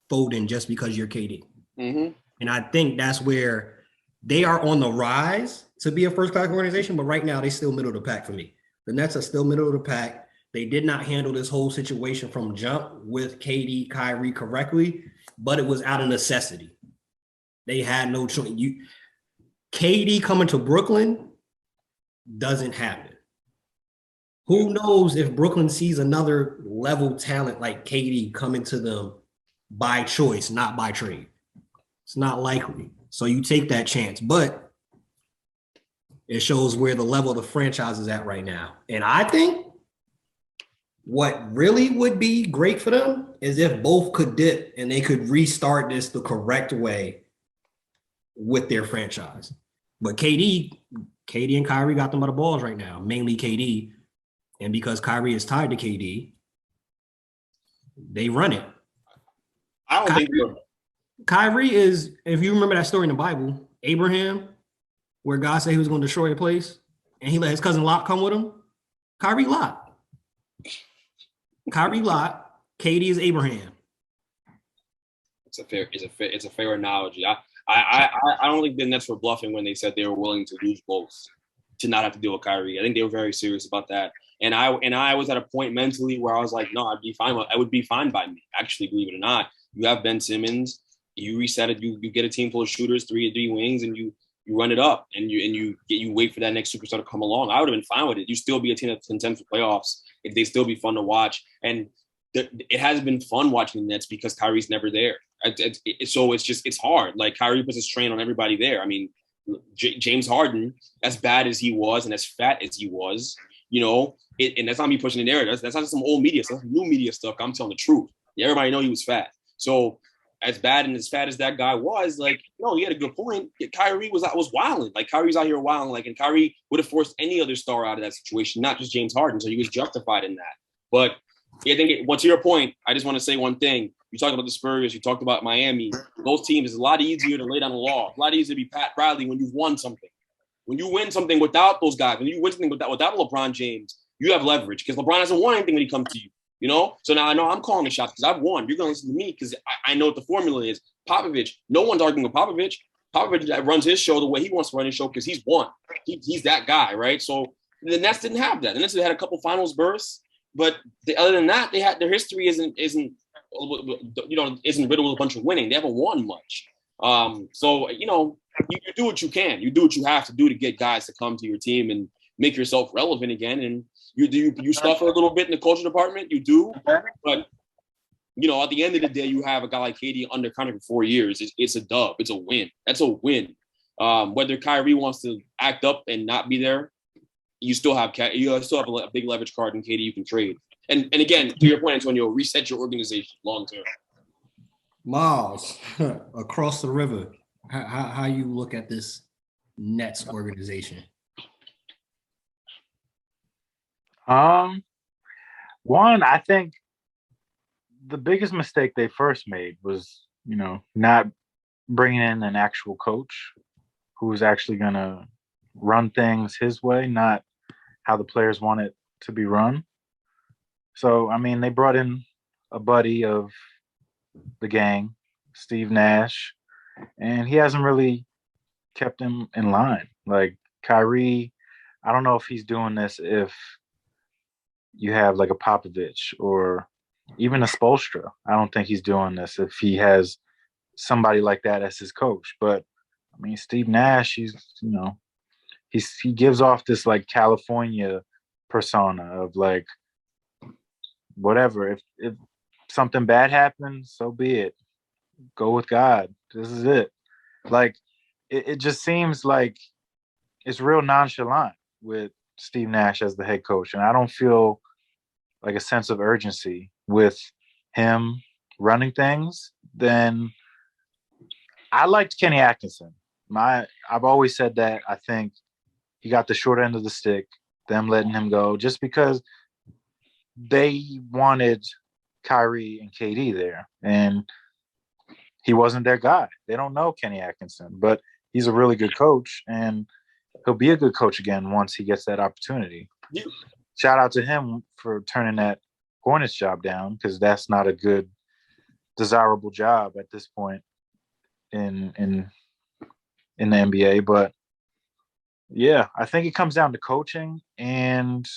folding just because you're KD. Mm-hmm. And I think that's where they are on the rise to be a first-class organization, but right now they're still middle of the pack for me. The Nets are still middle of the pack. They did not handle this whole situation from jump with KD, Kyrie correctly, but it was out of necessity. They had no choice. KD coming to Brooklyn doesn't happen. Who knows if Brooklyn sees another level talent like KD coming to them by choice, not by trade. It's not likely. So you take that chance. But it shows where the level of the franchise is at right now. And I think what really would be great for them is if both could dip and they could restart this the correct way with their franchise. But KD and Kyrie got them by the balls right now, mainly KD. And because Kyrie is tied to KD, they run it. I don't think Kyrie is, if you remember that story in the Bible, Abraham, where God said he was going to destroy a place, and he let his cousin Lot come with him. Kyrie Lot. KD is Abraham. It's a fair analogy. I don't think the Nets were bluffing when they said they were willing to lose both to not have to deal with Kyrie. I think they were very serious about that. And I was at a point mentally where I was like, no, I'd be fine. It would be fine by me. Actually, believe it or not, you have Ben Simmons. You reset it. You get a team full of shooters, three wings, and you run it up, and you wait for that next superstar to come along. I would have been fine with it. You still be a team that's contends for playoffs. If they still be fun to watch, and it has been fun watching the Nets because Kyrie's never there. So it's hard. Like Kyrie puts a strain on everybody there. I mean, James Harden, as bad as he was and as fat as he was, and that's not me pushing the narrative. That's not just some old media stuff, new media stuff. I'm telling the truth. Everybody know he was fat. So as bad and as fat as that guy was, like, he had a good point. Kyrie was wilding. Like Kyrie's out here wilding. Like, and Kyrie would have forced any other star out of that situation, not just James Harden. So he was justified in that. But I think, to your point, I just want to say one thing. You talked about the Spurs. You talked about Miami. Those teams, is a lot easier to lay down the law. A lot easier to be Pat Riley when you've won something. When you win something without those guys, when you win something without LeBron James, you have leverage because LeBron hasn't won anything when he comes to you. So now I know I'm calling the shots because I've won. You're going to listen to me because I know what the formula is. Popovich, no one's arguing with Popovich. Popovich runs his show the way he wants to run his show because he's won. He's that guy, right? So the Nets didn't have that. The Nets had a couple finals bursts, but other than that, their history isn't riddled with a bunch of winning. They haven't won much. So you do what you can. You do what you have to do to get guys to come to your team and make yourself relevant again. And you suffer a little bit in the culture department. You do, but at the end of the day, you have a guy like KD under contract for 4 years. It's a dub. It's a win. That's a win. Whether Kyrie wants to act up and not be there, you still have a big leverage card in KD you can trade. And again, to your point, Antonio, reset your organization long term. Miles, across the river, how you look at this Nets organization? One, I think the biggest mistake they first made was, not bringing in an actual coach who's actually going to run things his way, not how the players want it to be run. So, I mean, they brought in a buddy of the gang, Steve Nash, and he hasn't really kept him in line. Like Kyrie, I don't know if he's doing this if you have like a Popovich or even a Spoelstra. I don't think he's doing this if he has somebody like that as his coach. But I mean, Steve Nash, he gives off this like California persona of like whatever. If something bad happens, so be it. Go with God. This is it. Like it just seems like it's real nonchalant with Steve Nash as the head coach, and I don't feel like a sense of urgency with him running things. Then I liked Kenny Atkinson. I've always said that I think he got the short end of the stick, them letting him go, just because they wanted Kyrie and KD there, and he wasn't their guy. They don't know Kenny Atkinson, but he's a really good coach, and he'll be a good coach again once he gets that opportunity. Yeah. Shout out to him for turning that Hornets job down, because that's not a good, desirable job at this point in the NBA. But yeah, I think it comes down to coaching, and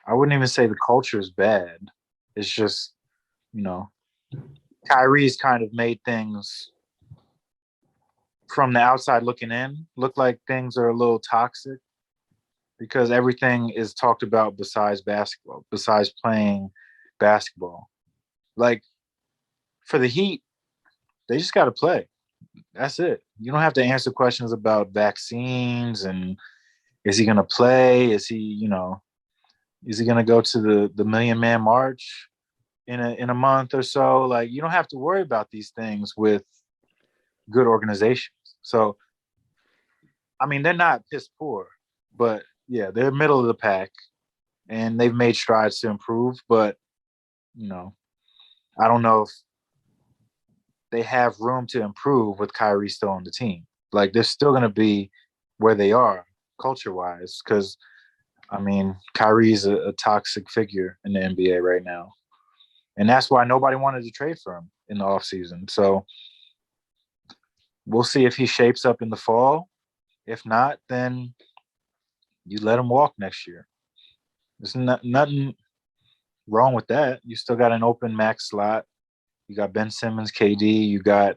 I wouldn't even say the culture is bad. It's just, Kyrie's kind of made things from the outside looking in look like things are a little toxic, because everything is talked about besides basketball, besides playing basketball. Like for the Heat, they just got to play. That's it. You don't have to answer questions about vaccines and is he going to play? Is he going to go to the Million Man March in a month or so? Like, you don't have to worry about these things with good organizations. So, I mean, they're not piss poor, but yeah, they're middle of the pack, and they've made strides to improve. But I don't know if they have room to improve with Kyrie still on the team. Like, they're still going to be where they are culture-wise, because, I mean, Kyrie's a toxic figure in the NBA right now. And that's why nobody wanted to trade for him in the offseason. So we'll see if he shapes up in the fall. If not, then you let him walk next year. There's nothing wrong with that. You still got an open max slot. You got Ben Simmons, KD. You got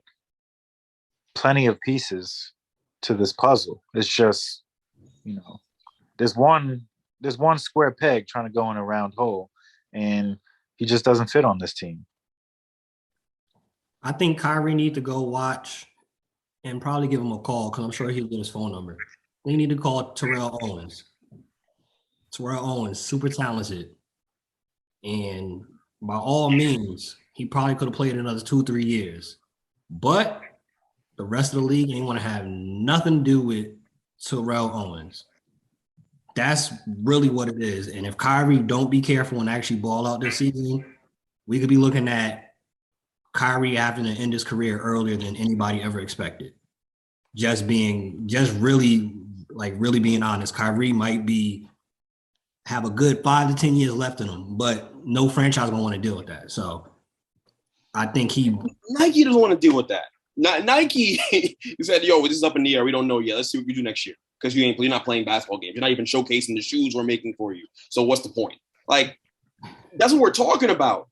plenty of pieces to this puzzle. It's just, there's one square peg trying to go in a round hole, and he just doesn't fit on this team. I think Kyrie needs to go watch and probably give him a call, because I'm sure he'll get his phone number. We need to call Terrell Owens. Terrell Owens, super talented. And by all means, he probably could have played another 2-3 years. But the rest of the league ain't want to have nothing to do with Terrell Owens. That's really what it is. And if Kyrie don't be careful and actually ball out this season, we could be looking at Kyrie having to end his career earlier than anybody ever expected. Really being honest, Kyrie might have a good 5 to 10 years left in him, but no franchise gonna want to deal with that. So I think Nike doesn't want to deal with that. Nike said, "Yo, this is up in the air. We don't know yet. Let's see what we do next year, because you're not playing basketball games. You're not even showcasing the shoes we're making for you. So what's the point?" Like, that's what we're talking about.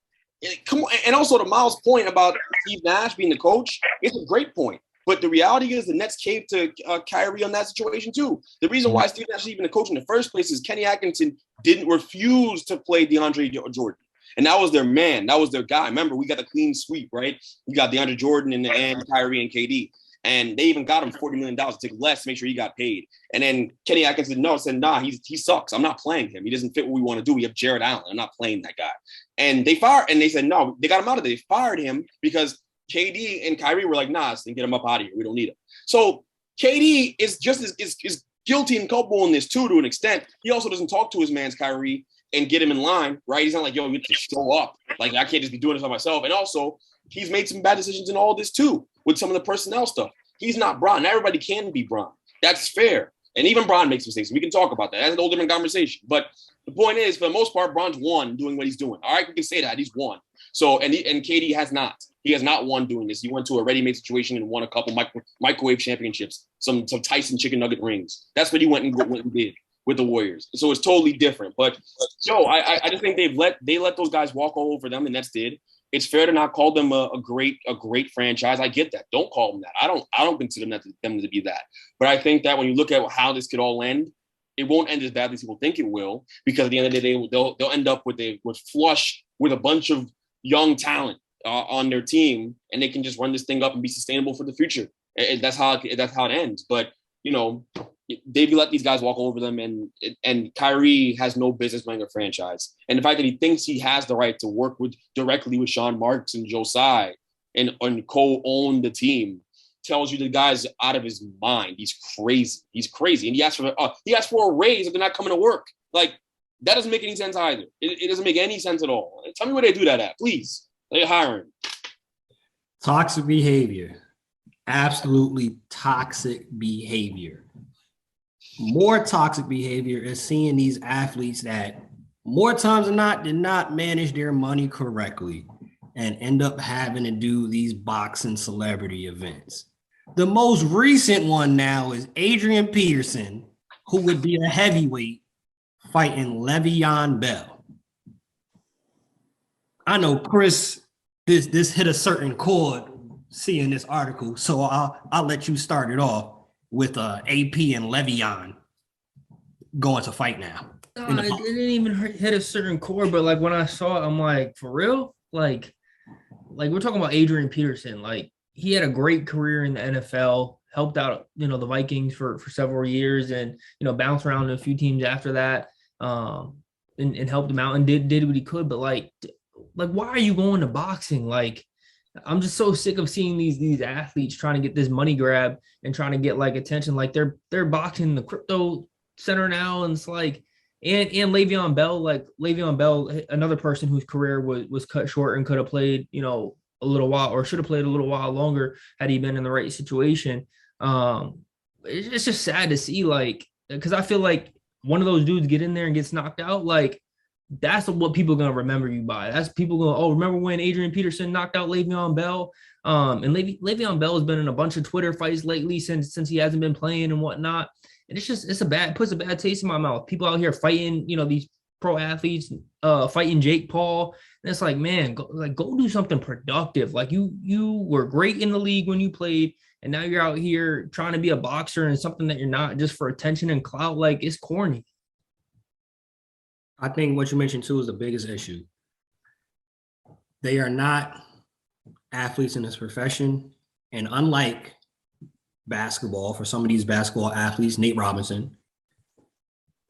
Come on. And also, to Miles' point about Steve Nash being the coach, it's a great point. But the reality is the Nets caved to Kyrie on that situation too. The reason why Steve Nash is even the coach in the first place is Kenny Atkinson didn't refuse to play DeAndre Jordan. And that was their man. That was their guy. Remember, we got the clean sweep, right? We got DeAndre Jordan and Kyrie and KD. And they even got him $40 million to take less to make sure he got paid. And then Kenny Atkinson said, nah, he sucks. I'm not playing him. He doesn't fit what we want to do. We have Jared Allen. I'm not playing that guy. And they said, no, they got him out of there. They fired him because KD and Kyrie were like, nah, get him up out of here. We don't need him. So KD is just is guilty and culpable in this too, to an extent. He also doesn't talk to his man's Kyrie and get him in line, right? He's not like, yo, you have to show up. Like, I can't just be doing this by myself. And also, he's made some bad decisions in all this too, with some of the personnel stuff. He's not Bron. Not everybody can be Bron. That's fair. And even Bron makes mistakes. We can talk about that. That's a whole different conversation. But the point is, for the most part, Bron's won doing what he's doing. All right, we can say that. He's won. So, and KD has not. He has not won doing this. He went to a ready-made situation and won a couple microwave championships, some Tyson chicken nugget rings. That's what he went and did with the Warriors. So it's totally different. But Joe, I just think they let those guys walk all over them. The Nets did. It's fair to not call them a great franchise. I get that. Don't call them that. I don't consider them to be that. But I think that when you look at how this could all end, it won't end as badly as people think it will, because at the end of the day, they'll end up with flush with a bunch of young talent on their team, and they can just run this thing up and be sustainable for the future. And that's how it ends. But they've let these guys walk over them, and Kyrie has no business running a franchise. And the fact that he thinks he has the right to work directly with Sean Marks and Joe Tsai and co-own the team tells you the guy's out of his mind. He's crazy. And he asked for a raise if they're not coming to work. Like, that doesn't make any sense either. It doesn't make any sense at all. Tell me where they do that at, please. They're hiring. Toxic behavior. Absolutely toxic behavior. More toxic behavior is seeing these athletes that more times than not did not manage their money correctly and end up having to do these boxing celebrity events. The most recent one now is Adrian Peterson, who would be a heavyweight fighting Le'Veon Bell. I know, Chris, this hit a certain chord seeing this article, so I'll let you start it off with AP and Le'Veon going to fight now. It didn't even hit a certain chord, but like when I saw it, I'm like, for real? Like we're talking about Adrian Peterson. Like, he had a great career in the NFL, helped out, the Vikings for several years, and bounced around to a few teams after that, and helped him out and did what he could. But like why are you going to boxing? Like, I'm just so sick of seeing these athletes trying to get this money grab and trying to get like attention. Like, they're boxing the crypto center now, and it's like, and Le'Veon Bell, another person whose career was cut short and could have played, a little while, or should have played a little while longer had he been in the right situation. It's just sad to see, like, because I feel like one of those dudes get in there and gets knocked out, like, that's what people are going to remember you by. That's people going, remember when Adrian Peterson knocked out Le'Veon Bell? And Le'Veon Bell has been in a bunch of Twitter fights lately since he hasn't been playing and whatnot. And it puts a bad taste in my mouth. People out here fighting, these pro athletes, fighting Jake Paul. And it's like, man, go do something productive. Like, you were great in the league when you played, and now you're out here trying to be a boxer and something that you're not, just for attention and clout. Like, it's corny. I think what you mentioned too is the biggest issue. They are not athletes in this profession. And unlike basketball, for some of these basketball athletes, Nate Robinson,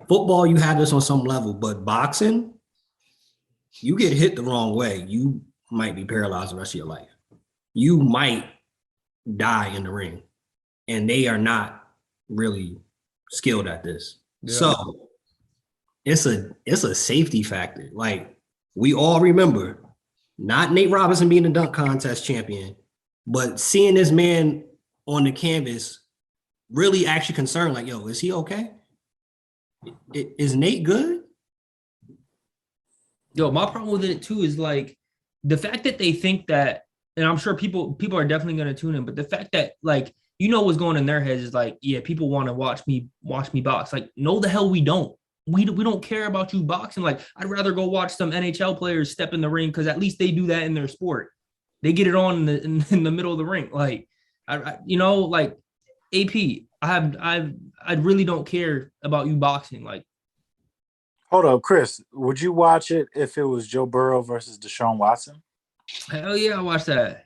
football, you have this on some level, but boxing, you get hit the wrong way, you might be paralyzed the rest of your life. You might die in the ring. And they are not really skilled at this. Yeah. So it's a safety factor. Like, we all remember, not Nate Robinson being the dunk contest champion, but seeing this man on the canvas really actually concerned, like, yo, is he okay? Is Nate good? Yo, my problem with it too is like the fact that they think that, and I'm sure people are definitely going to tune in, but the fact that, like, what's going in their heads is like, yeah, people want to watch me box. Like, no, the hell we don't. We don't care about you boxing. Like, I'd rather go watch some NHL players step in the ring, because at least they do that in their sport. They get it on in the middle of the ring. Like, like AP, I really don't care about you boxing. Like, hold up, Chris, would you watch it if it was Joe Burrow versus Deshaun Watson? Hell yeah, I watch that.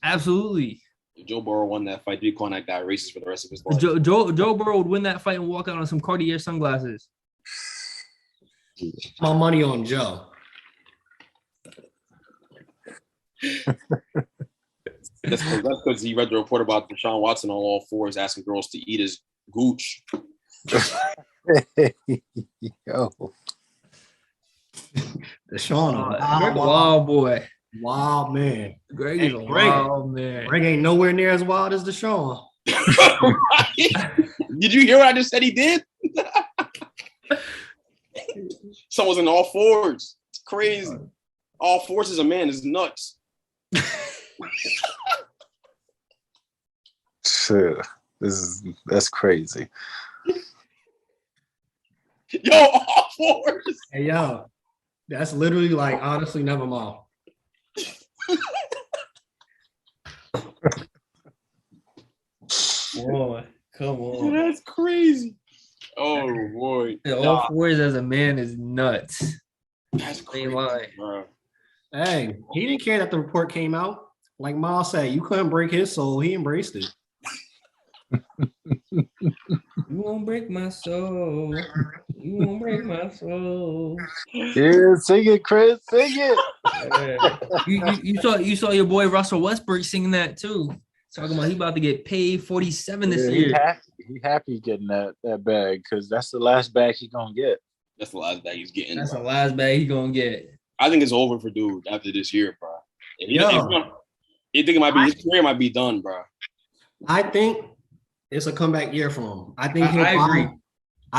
Absolutely. If Joe Burrow won that fight, you'd call that guy racist for the rest of his life. Joe Burrow would win that fight and walk out on some Cartier sunglasses. My money on Joe. That's because he read the report about Deshaun Watson on all fours asking girls to eat his gooch. Yo. Deshaun, Greg, wild boy. wild man. Greg is a Greg. wild man. Greg ain't nowhere near as wild as Deshaun. Did you hear what I just said he did? Someone's in all fours. It's crazy. All fours as a man is nuts. Shit. That's crazy. Yo, all fours. Hey, yo, that's literally like, honestly, never mind. Boy, come on. That's crazy. Oh boy. All fours as a man is nuts. That's crazy, bro. Hey, he didn't care that the report came out. Like Miles said, you couldn't break his soul. He embraced it. You won't break my soul. You won't break my soul. Yeah, sing it, Chris. Sing it. Yeah. You saw your boy Russell Westbrook singing that too. Talking about he about to get paid 47 this year. He happy getting that bag because that's the last bag he's gonna get. That's the last bag he's getting. That's the last bag he's gonna get. I think it's over for dude after this year, bro. You think it might be his career might be done, bro. I think it's a comeback year for him. I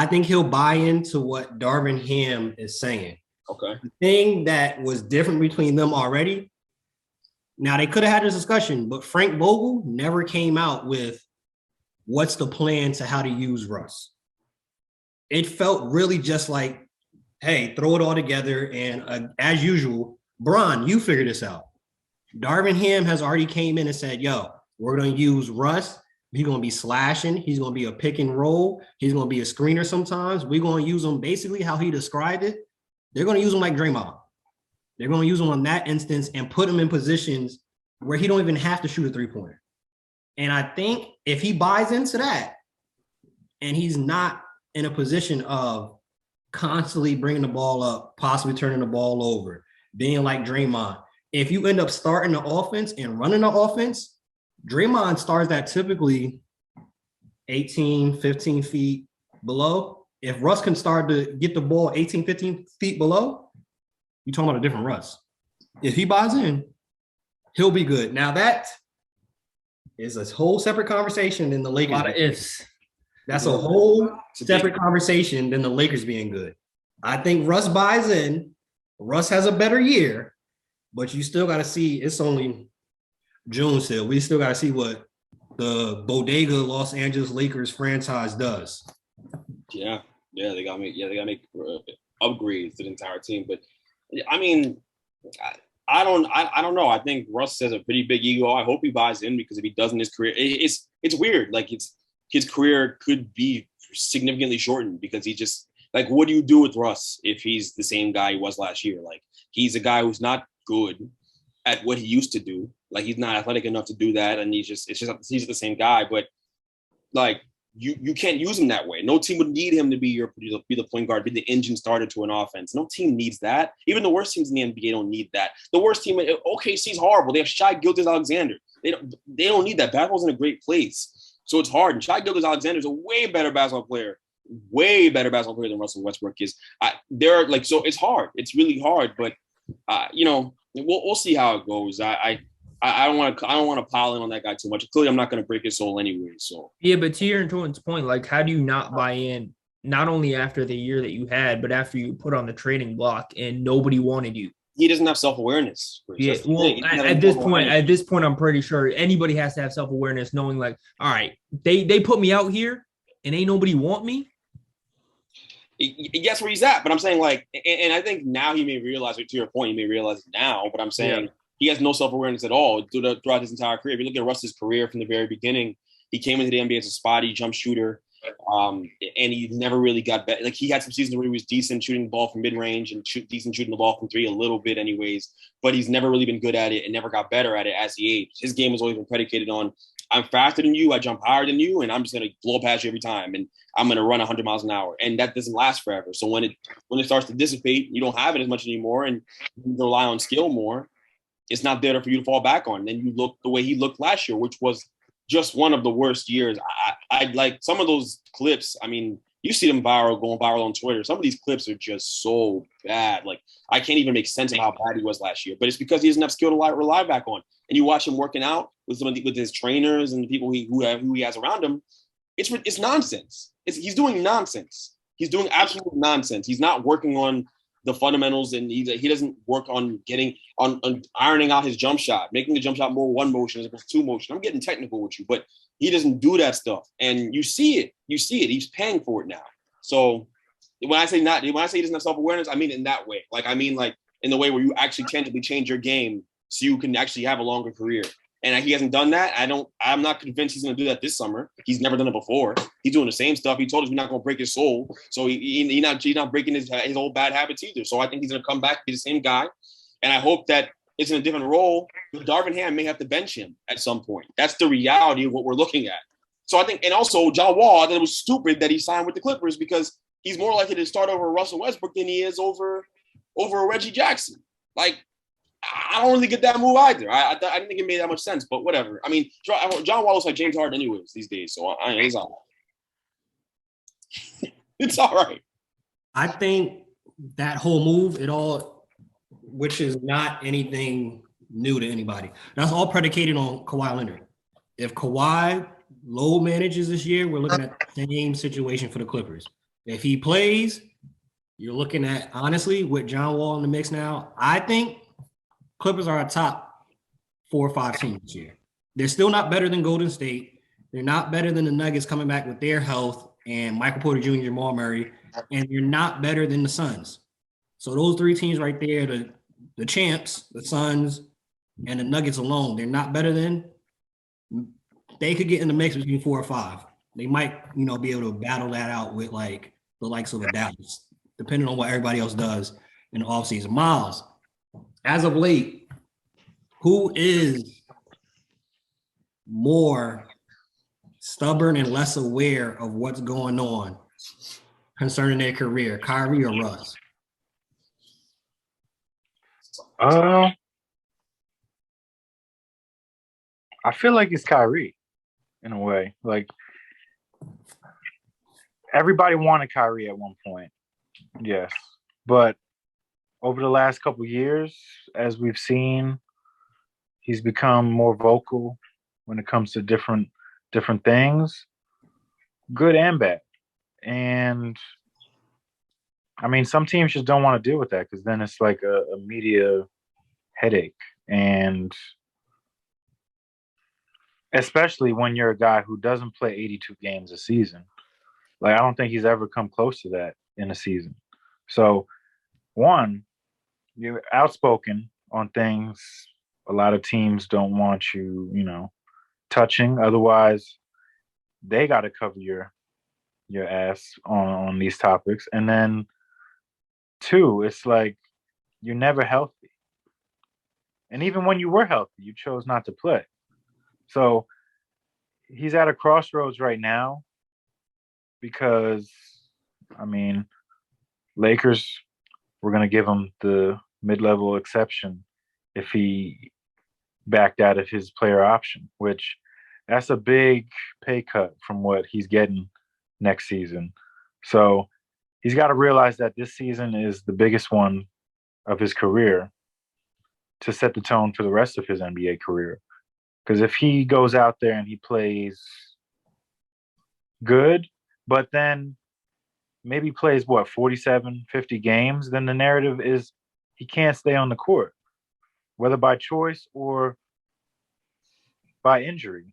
think he'll buy into what Darvin Ham is saying. Okay. The thing that was different between them already. Now they could have had this discussion, but Frank Vogel never came out with what's the plan to how to use Russ. It felt really just like, hey, throw it all together. And as usual, Bron, you figure this out. Darvin Ham has already came in and said, yo, we're going to use Russ. He's going to be slashing. He's going to be a pick and roll. He's going to be a screener sometimes. We're going to use him basically how he described it. They're going to use him like Draymond. They're going to use him on that instance and put him in positions where he don't even have to shoot a three-pointer. And I think if he buys into that and he's not in a position of constantly bringing the ball up, possibly turning the ball over, being like Draymond, if you end up starting the offense and running the offense, Draymond starts that typically 18, 15 feet below. If Russ can start to get the ball 18, 15 feet below, you're talking about a different Russ. If he buys in, he'll be good. Now that is a whole separate conversation than the Lakers. A lot of ifs. That's a whole separate conversation than the Lakers being good. I think Russ buys in. Russ has a better year, but you still got to see. It's only June still. We still got to see what the Bodega Los Angeles Lakers franchise does. Yeah, they got to make upgrades to the entire team. But I mean, I don't know. I think Russ has a pretty big ego. I hope he buys in because if he doesn't, his career, it's weird. Like his career could be significantly shortened because he just like, what do you do with Russ if he's the same guy he was last year? Like he's a guy who's not good at what he used to do. Like he's not athletic enough to do that, and he's just the same guy. But like you can't use him that way. No team would need him to be the point guard, be the engine starter to an offense. No team needs that. Even the worst teams in the NBA don't need that. The worst team, OKC's horrible. They have Shai Gilgeous-Alexander. They don't need that. Basketball's in a great place, so it's hard. And Shai Gilgeous-Alexander is a way better basketball player than Russell Westbrook is. So it's hard. It's really hard. But we'll see how it goes. I don't want to pile in on that guy too much. Clearly, I'm not going to break his soul anyway. So yeah, but to your and Jordan's point, like, how do you not buy in? Not only after the year that you had, but after you put on the trading block and nobody wanted you. He doesn't have self-awareness. Yeah, well, at this point, I'm pretty sure anybody has to have self-awareness, knowing like, all right, they put me out here and ain't nobody want me. Guess where he's at, but I'm saying like, and I think now he may realize it. To your point, he may realize it now. But I'm saying he has no self-awareness at all throughout his entire career. If you look at Russ's career from the very beginning, he came into the NBA as a spotty jump shooter, and he never really got better. Like he had some seasons where he was decent shooting the ball from mid-range and decent shooting the ball from three a little bit, anyways. But he's never really been good at it and never got better at it as he aged. His game has always been predicated on, I'm faster than you, I jump higher than you, and I'm just going to blow past you every time, and I'm going to run 100 miles an hour. And that doesn't last forever. So when it starts to dissipate, you don't have it as much anymore, and you rely on skill more, it's not there for you to fall back on. And then you look the way he looked last year, which was just one of the worst years. I like some of those clips. I mean, You see them going viral on Twitter. Some of these clips are just so bad. Like, I can't even make sense of how bad he was last year. But it's because he doesn't have skill to rely back on. And you watch him working out with with his trainers and the people who he has around him. It's nonsense. He's doing nonsense. He's doing absolute nonsense. He's not working on the fundamentals, and he doesn't work on on ironing out his jump shot, making the jump shot more one motion as opposed to two motion. I'm getting technical with you, but he doesn't do that stuff, and you see it. You see it. He's paying for it now. So when I say he doesn't have self-awareness, I mean it in that way. Like, I mean, like, in the way where you actually tangibly change your game so you can actually have a longer career. And he hasn't done that. I'm not convinced he's going to do that this summer. He's never done it before. He's doing the same stuff. He told us we're not going to break his soul. So he's not breaking his old bad habits either. So I think he's going to come back, be the same guy. And I hope that it's in a different role. Darvin Ham may have to bench him at some point. That's the reality of what we're looking at. So I think, and also John Wall, I think it was stupid that he signed with the Clippers because he's more likely to start over Russell Westbrook than he is over Reggie Jackson. Like, I don't really get that move either. I didn't think it made that much sense, but whatever. I mean, John Wall looks like James Harden anyways these days, so it's all right. It's all right. I think that whole move, which is not anything new to anybody, that's all predicated on Kawhi Leonard. If Kawhi low manages this year, we're looking at the same situation for the Clippers. If he plays, you're looking at, honestly, with John Wall in the mix now, I think Clippers are a top 4 or 5 teams this year. They're still not better than Golden State. They're not better than the Nuggets coming back with their health and Michael Porter Jr., Jamal Murray, and you're not better than the Suns. So those 3 teams right there, the champs, the Suns, and the Nuggets alone, they're not better than. They could get in the mix between 4 or 5. They might, be able to battle that out with like the likes of the Dallas, depending on what everybody else does in the offseason. Miles, as of late, who is more stubborn and less aware of what's going on concerning their career, Kyrie or Russ? I feel like it's Kyrie in a way. Like, everybody wanted Kyrie at one point, yes, but over the last couple of years, as we've seen, he's become more vocal when it comes to different things, good and bad. And I mean, some teams just don't want to deal with that because then it's like a media headache. And especially when you're a guy who doesn't play 82 games a season. Like, I don't think he's ever come close to that in a season. So, one, you're outspoken on things a lot of teams don't want you, touching. Otherwise, they got to cover your ass on these topics. And then, 2, it's like you're never healthy. And even when you were healthy, you chose not to play. So he's at a crossroads right now because, I mean, Lakers were going to give him the mid-level exception if he backed out of his player option, which that's a big pay cut from what he's getting next season. So he's got to realize that this season is the biggest one of his career to set the tone for the rest of his NBA career. Because if he goes out there and he plays good, but then maybe plays, 47, 50 games, then the narrative is he can't stay on the court, whether by choice or by injury.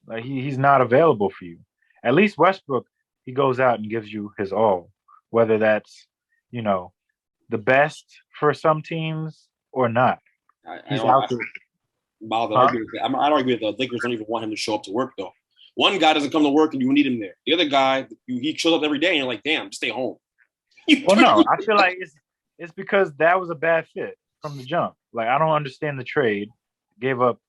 Like he's not available for you. At least Westbrook, he goes out and gives you his all, whether that's, the best for some teams or not. He's out there. I don't agree with the Lakers don't even want him to show up to work, though. One guy doesn't come to work and you need him there. The other guy, he shows up every day and you're like, damn, stay home. Well, no, I feel like it's because that was a bad fit from the jump. Like, I don't understand the trade. Gave up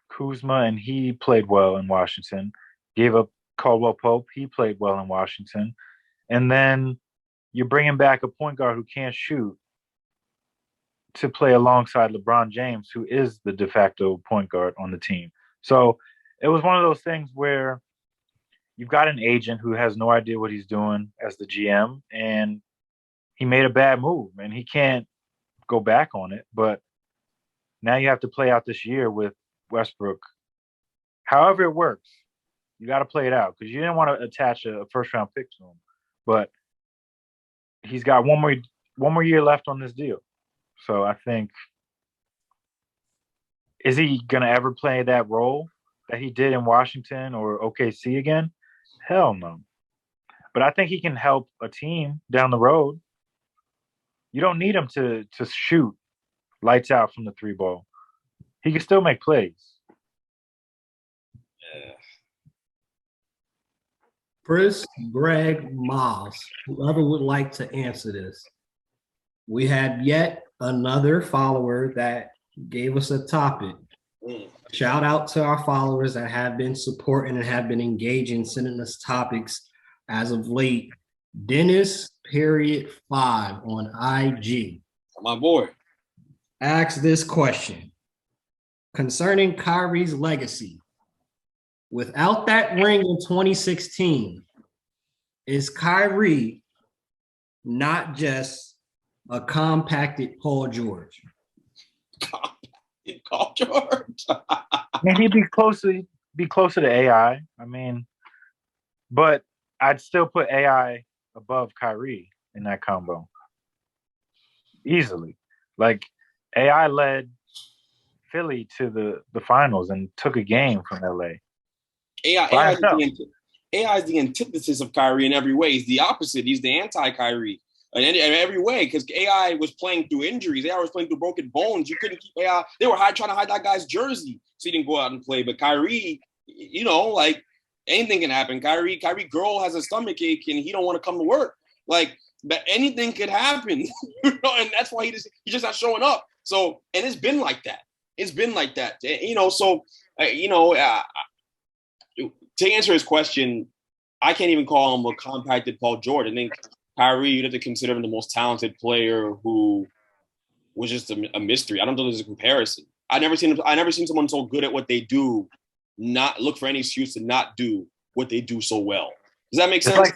Kuzma and he played well in Washington. Gave up Caldwell Pope. He played well in Washington. And then you're bringing back a point guard who can't shoot to play alongside LeBron James, who is the de facto point guard on the team. So it was one of those things where you've got an agent who has no idea what he's doing as the GM, and he made a bad move, and he can't go back on it. But now you have to play out this year with Westbrook. However it works, you got to play it out because you didn't want to attach a first-round pick to him. But he's got one more year left on this deal. So I think, is he going to ever play that role that he did in Washington or OKC again? Hell no. But I think he can help a team down the road. You don't need him to shoot lights out from the three ball. He can still make plays. Yeah. Chris, Greg, Miles, whoever would like to answer this. We had yet another follower that gave us a topic. Shout out to our followers that have been supporting and have been engaging, sending us topics as of late. Dennis.5 on IG. My boy. Ask this question concerning Kyrie's legacy. Without that ring in 2016, is Kyrie not just a compacted Paul George? Paul George. And he'd be closer to AI. I mean, but I'd still put AI above Kyrie in that combo. Easily. Like AI led Philly to the finals and took a game from LA. AI is the antithesis of Kyrie in every way. He's the opposite. He's the anti-Kyrie in every way because AI was playing through injuries. AI was playing through broken bones. You couldn't keep AI. They were trying to hide that guy's jersey so he didn't go out and play. But Kyrie, like anything can happen. Kyrie girl has a stomach ache and he don't want to come to work. Like, but anything could happen, and that's why he's just not showing up. So, and it's been like that. To answer his question, I can't even call him a compacted Paul George. I think Kyrie, you'd have to consider him the most talented player who was just a mystery. I don't know if there's a comparison. I never seen someone so good at what they do, not look for any excuse to not do what they do so well. Does that make sense?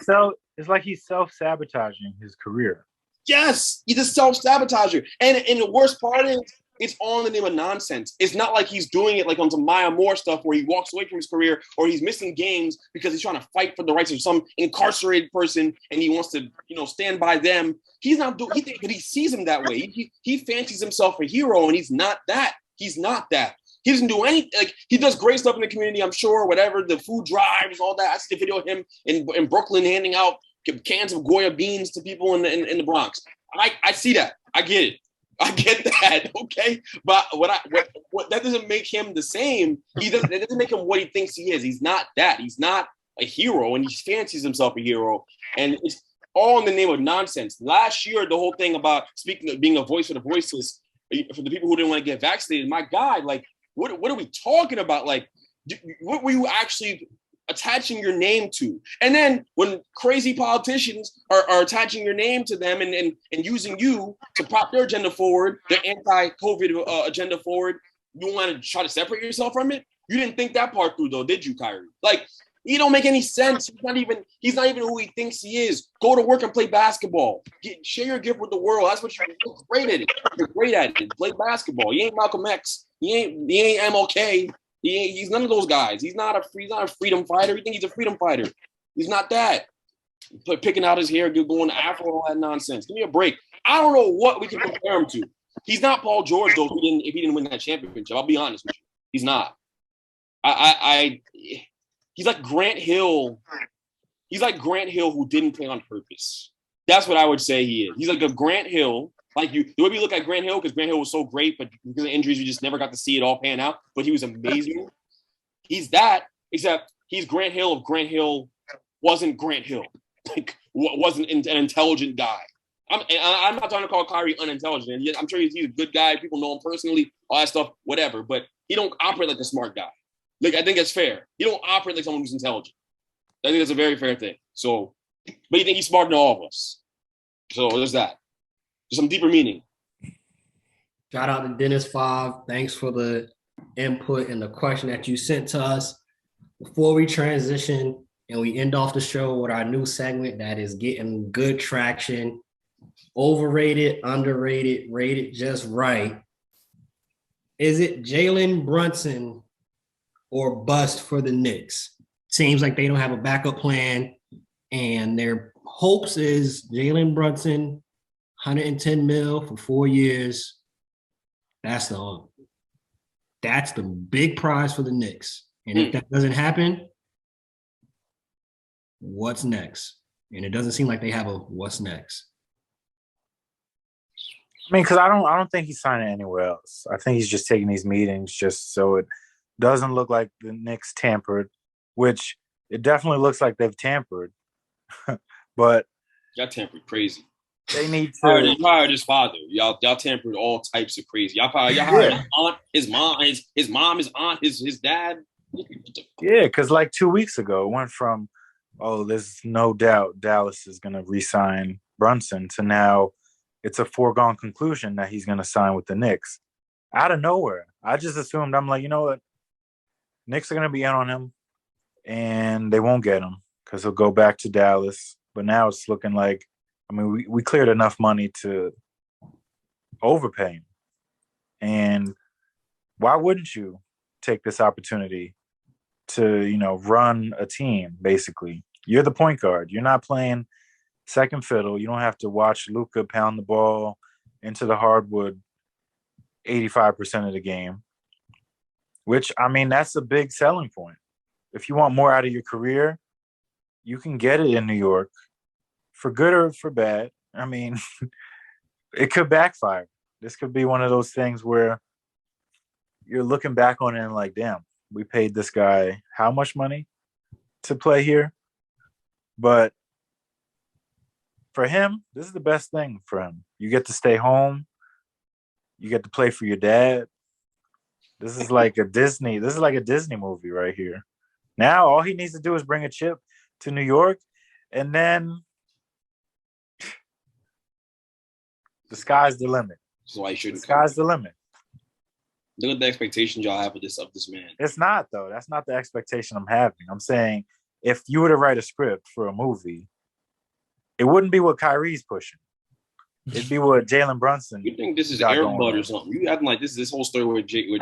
It's like he's self-sabotaging his career. Yes, he's a self-sabotager. And the worst part is, it's all in the name of nonsense. It's not like he's doing it like on some Maya Moore stuff where he walks away from his career or he's missing games because he's trying to fight for the rights of some incarcerated person and he wants to, stand by them. He's not doing. But he sees him that way. He fancies himself a hero, and he's not that. He's not that. He doesn't do anything. Like, he does great stuff in the community, I'm sure. Whatever, the food drives, all that. I see the video of him in Brooklyn handing out cans of Goya beans to people in the Bronx. I see that. I get it. I get that, okay, but what that doesn't make him the same. That doesn't make him what he thinks he is. He's not that. He's not a hero, and he fancies himself a hero, and it's all in the name of nonsense. Last year, the whole thing about being a voice for the voiceless, for the people who didn't want to get vaccinated. My God, like, what are we talking about? Like, what were you actually attaching your name to? And then when crazy politicians are attaching your name to them and using you to prop their agenda forward, their anti-COVID agenda forward, you want to try to separate yourself from it? You didn't think that part through, though, did you, Kyrie? Like, he don't make any sense. He's not even who he thinks he is. Go to work and play basketball. Share your gift with the world. That's what you're great at it. You're great at it. Play basketball. You ain't Malcolm X. He ain't MLK. He's none of those guys. He's not a freedom fighter. You think he's a freedom fighter? He's not that. Picking out his hair, going afro, all that nonsense. Give me a break. I don't know what we can compare him to. He's not Paul George, though. If he didn't win that championship, I'll be honest with you. He's not. He's like Grant Hill. He's like Grant Hill who didn't play on purpose. That's what I would say he is. He's like a Grant Hill. Like the way we look at Grant Hill, because Grant Hill was so great, but because of injuries, we just never got to see it all pan out. But he was amazing. He's that, except he's Grant Hill if Grant Hill wasn't Grant Hill. Like, wasn't an intelligent guy. I'm not trying to call Kyrie unintelligent. I'm sure he's a good guy. People know him personally, all that stuff, whatever. But he don't operate like a smart guy. Like, I think that's fair. He don't operate like someone who's intelligent. I think that's a very fair thing. So, but you think he's smarter than all of us. So there's that. There's some deeper meaning. Shout out to Dennis5. Thanks for the input and the question that you sent to us. Before we transition and we end off the show with our new segment that is getting good traction. Overrated, underrated, rated just right. Is it Jalen Brunson or bust for the Knicks? Seems like they don't have a backup plan, and their hopes is Jalen Brunson, 110 mil for 4 years. That's the big prize for the Knicks. And if that doesn't happen, what's next? And it doesn't seem like they have a what's next. I mean, because I don't think he's signing anywhere else. I think he's just taking these meetings just so it doesn't look like the Knicks tampered, which it definitely looks like they've tampered. But y'all tampered crazy. They need to. You hired his father. Y'all tampered all types of crazy. Y'all hired his aunt, his mom, his aunt, his dad. Yeah, because like 2 weeks ago, it went from, oh, there's no doubt Dallas is going to re-sign Brunson to now it's a foregone conclusion that he's going to sign with the Knicks. Out of nowhere. I just assumed, I'm like, you know what? Knicks are going to be in on him, and they won't get him because he'll go back to Dallas. But now it's looking like, I mean, we cleared enough money to overpay him. And why wouldn't you take this opportunity to, run a team, basically? You're the point guard. You're not playing second fiddle. You don't have to watch Luka pound the ball into the hardwood 85% of the game, which, I mean, that's a big selling point. If you want more out of your career, you can get it in New York, for good or for bad. I mean, it could backfire. This could be one of those things where you're looking back on it and like, damn, we paid this guy how much money to play here? But for him, this is the best thing for him. You get to stay home. You get to play for your dad. This is like a Disney movie right here. Now all he needs to do is bring a chip to New York, and then the sky's the limit. So I shouldn't. The sky's the limit. Look at the expectations y'all have of this man. It's not, though. That's not the expectation I'm having. I'm saying if you were to write a script for a movie, it wouldn't be what Kyrie's pushing. It'd be what Jalen Brunson. You think this is Airbud or something? You acting like this whole story with Jake. He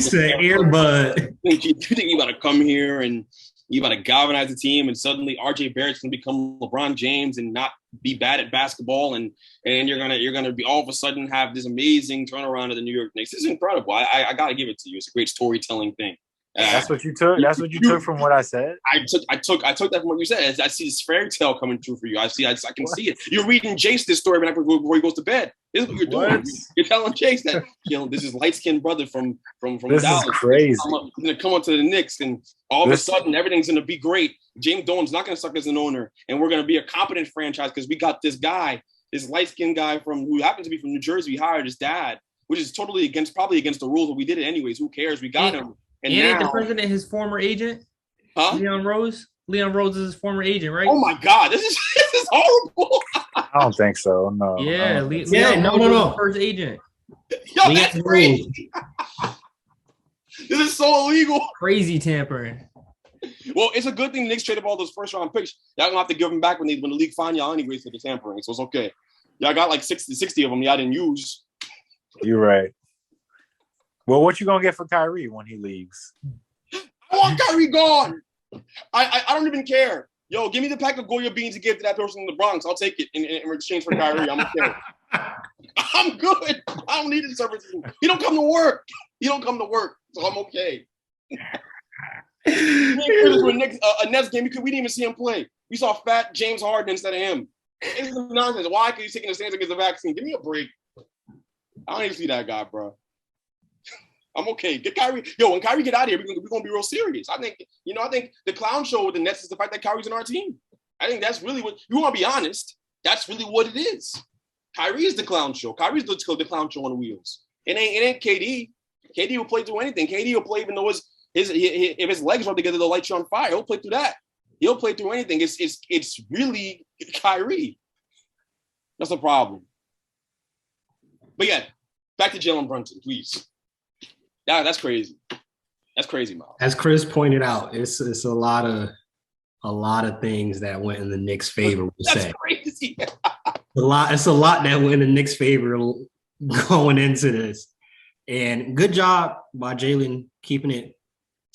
said Airbud. You think you about to come here and you about to galvanize the team, and suddenly RJ Barrett's gonna become LeBron James and not be bad at basketball, and you're gonna be all of a sudden have this amazing turnaround of the New York Knicks. This is incredible. I gotta give it to you. It's a great storytelling thing. That's what you took. That's what you took from what I said. I took that from what you said. I see this fairy tale coming true for you. I can see it. You're reading Jace this story before he goes to bed. This is what you're doing. You're telling Jace that this is light-skinned brother from this Dallas. Is crazy. He's gonna come onto the Knicks, and all of a sudden everything's gonna be great. James Dolan's not gonna suck as an owner, and we're gonna be a competent franchise because we got this guy, this light-skinned guy who happens to be from New Jersey. We hired his dad, which is totally probably against the rules, but we did it anyways. Who cares? We got him. And now, the president, his former agent, Leon Rose. Leon Rose is his former agent, right? Oh my God, this is horrible. I don't think so. No. Yeah, no. First agent. Yo, that's crazy. This is so illegal. Crazy tampering. Well, it's a good thing the Knicks traded all those first round picks. Y'all don't have to give them back when the league find y'all anyways for the tampering, so it's okay. Y'all got like 60 of them y'all didn't use. You're right. Well, what you gonna get for Kyrie when he leaves? I want Kyrie gone. I don't even care. Yo, give me the pack of Goya beans to give to that person in the Bronx. I'll take it in exchange for Kyrie. I'm okay. I'm good. I don't need his services. He don't come to work. So I'm okay. A Nets game, we didn't even see him play. We saw fat James Harden instead of him. It's nonsense. Why? Because he's taking a stance against the vaccine. Give me a break. I don't need to see that guy, bro. I'm okay. Get Kyrie. Yo, when Kyrie get out of here, we're gonna be real serious. I think the clown show with the Nets is the fact that Kyrie's in our team. I think that's really what you want to be honest. That's really what it is. Kyrie is the clown show. Kyrie's the clown show on wheels. It ain't KD. KD will play through anything. KD will play even though if his legs rub together, they'll light you on fire. He'll play through that. He'll play through anything. It's really Kyrie. That's the problem. But yeah, back to Jalen Brunson, please. Yeah, that's crazy. That's crazy, Miles. As Chris pointed out, it's a lot of things that went in the Knicks' favor. That's crazy. It's a lot that went in the Knicks' favor going into this. And good job by Jalen keeping it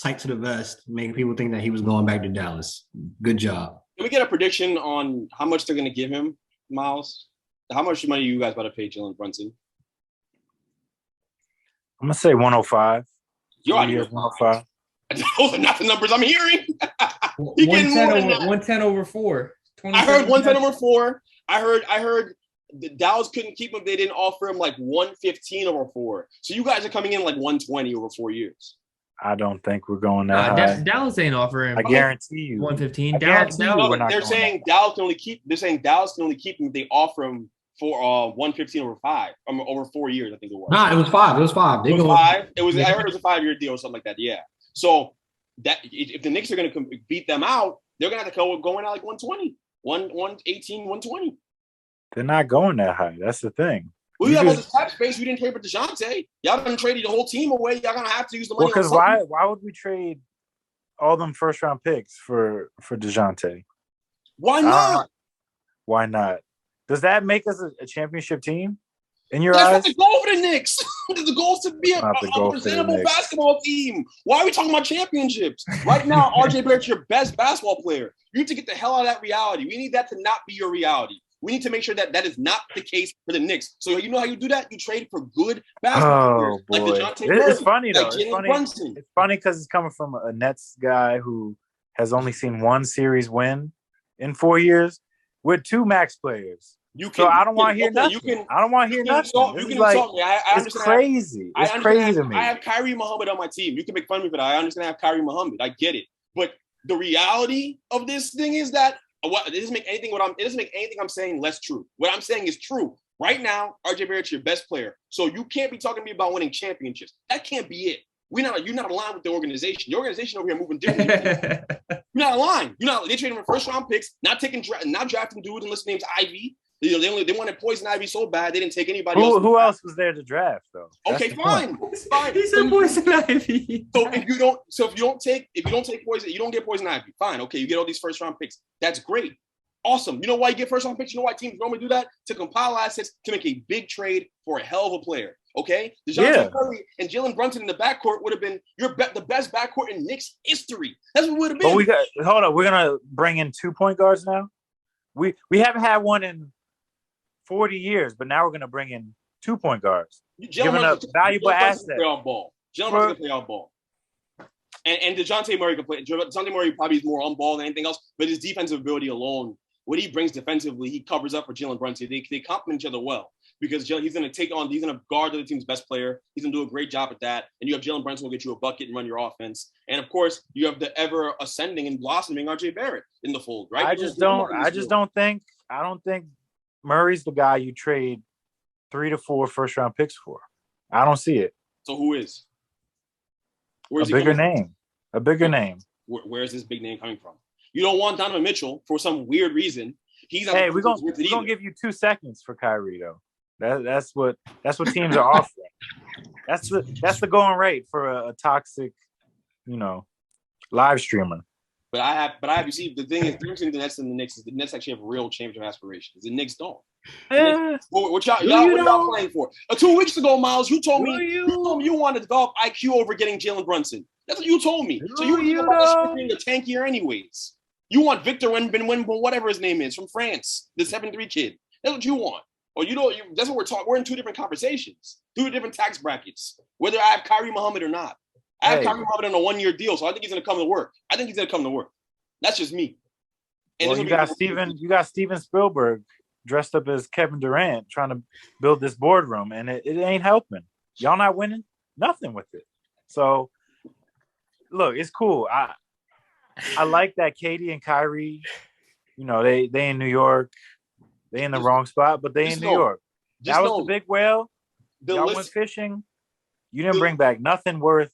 tight to the vest, making people think that he was going back to Dallas. Good job. Can we get a prediction on how much they're going to give him, Miles? How much money are you guys about to pay Jalen Brunson? I'm going to say 105. You already 105. Those are not the numbers I'm hearing. He getting more than that. 110 over 4. I heard 110 over 4. I heard the Dallas couldn't keep him. They didn't offer him like 115 over 4. So you guys are coming in like 120 over 4 years. I don't think we're going that high. Dallas ain't offering. I guarantee you 115. They're saying Dallas can only keep. They're saying Dallas can only keep him if they offer him for 115 over 5 over 4 years. I think it was. Nah, it was 5. It was 5. It was 5. It was. I heard it was a 5-year deal or something like that. Yeah. So that if the Knicks are going to beat them out, they're going to have to go in at like 120, 118, 120. They're not going that high. That's the thing. Well, you have all this cap space. We didn't trade for DeJounte. Y'all done traded the whole team away. Y'all gonna have to use the money. Well, because why would we trade all them first round picks for DeJounte? Why not? Why not? Does that make us a championship team in your eyes? That's the goal for the Knicks. The goal is to be a presentable basketball team. Why are we talking about championships? Right now, RJ Barrett's your best basketball player. You need to get the hell out of that reality. We need that to not be your reality. We need to make sure that that is not the case for the Knicks. So you know how you do that? You trade for good basketball players. Boy. Like DeJounte It's funny, though. Like it's funny because it's coming from a Nets guy who has only seen one series win in 4 years with 2 max players. I don't want to hear nothing. I don't want to hear nothing. You can insult me. It's crazy. It's crazy to me. I have Kyrie Muhammad on my team. You can make fun of me for that. I understand I have Kyrie Muhammad. I get it. But the reality of this thing is that it doesn't make anything I'm saying less true. What I'm saying is true. Right now, RJ Barrett's your best player. So you can't be talking to me about winning championships. That can't be it. You're not aligned with the organization. The organization over here moving differently. You're not aligned. They trading for first round picks, not drafting dudes unless the name's Ivy. They wanted Poison Ivy so bad they didn't take anybody else. Who else was there to draft though? Okay, fine. He said Poison Ivy. So if you don't take Poison, you don't get Poison Ivy. Fine, okay, you get all these first round picks. That's great, awesome. You know why you get first round picks? You know why teams normally do that? To compile assets to make a big trade for a hell of a player. Okay, DeJounte Curry and Jalen Brunson in the backcourt would have been the best backcourt in Knicks history. That's what it would have been. But hold on, we're gonna bring in 2 point guards now. We haven't had one in 40 years, but now we're going to bring in 2 point guards, giving up valuable assets. Jalen can play off ball. And DeJounte Murray can play. DeJounte Murray probably is more on ball than anything else, but his defensive ability alone, what he brings defensively, he covers up for Jalen Brunson. They complement each other well because he's going to guard the team's best player. He's going to do a great job at that. And you have Jalen Brunson will get you a bucket and run your offense. And of course, you have the ever ascending and blossoming RJ Barrett in the fold, right? I don't think Murray's the guy you trade 3 to 4 first round picks for. I don't see it. So who is? A bigger name. Where's this big name coming from? You don't want Donovan Mitchell for some weird reason. We're gonna give you 2 seconds for Kyrie though. That's what teams are offering. That's the going rate for a toxic, live streamer. But I have. You see, the thing is, the Nets and the Knicks is the Nets actually have real championship aspirations. The Knicks don't. What y'all playing for? 2 weeks ago, Miles, you told me you wanted to develop IQ over getting Jalen Brunson. That's what you told me. So you want being a tankier anyways. You want Victor Wembanyama, whatever his name is, from France, the 7'3" kid. That's what you want. Or that's what we're talking. We're in 2 different conversations, 2 different tax brackets. Whether I have Kyrie Muhammad or not. I have Kyrie Muhammad on a 1-year deal, so I think he's going to come to work. That's just me. And you got Steven Spielberg dressed up as Kevin Durant trying to build this boardroom, and it ain't helping. Y'all not winning nothing with it. So, look, it's cool. I like that Katie and Kyrie, they in New York. They in the wrong spot, but they in New York. That was the big whale. Y'all went fishing. You didn't bring back nothing worth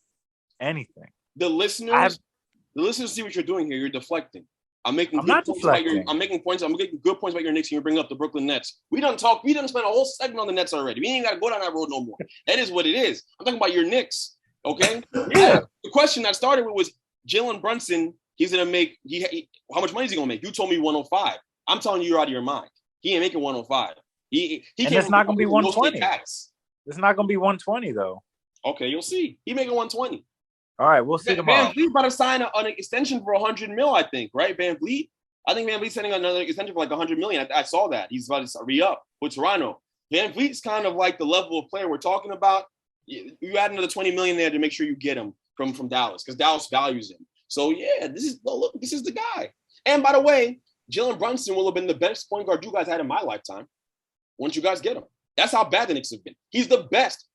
anything. The listeners see what you're doing here. You're deflecting. I'm making good points about your Knicks, and you're bringing up the Brooklyn Nets. We done spend a whole segment on the Nets already. We ain't got to go down that road no more. That is what it is. I'm talking about your Knicks. Okay. Yeah. The question I started with was Jalen Brunson. He's gonna make. How much money is he gonna make? You told me 105. I'm telling you, you're out of your mind. He ain't making 105. He And can't. it's not gonna be 120. It's not gonna be 120 though. Okay, you'll see. He making 120. All right, we'll see tomorrow. Van Vliet about to sign an extension for $100 million, I think, right? Van Vliet. I think Van Vliet's sending another extension for like $100 million. I saw that. He's about to re-up with Toronto. Van Vliet's kind of like the level of player we're talking about. You add another $20 million there to make sure you get him from Dallas because Dallas values him. So yeah, this is the guy. And by the way, Jalen Brunson will have been the best point guard you guys had in my lifetime. Once you guys get him, that's how bad the Knicks have been. He's the best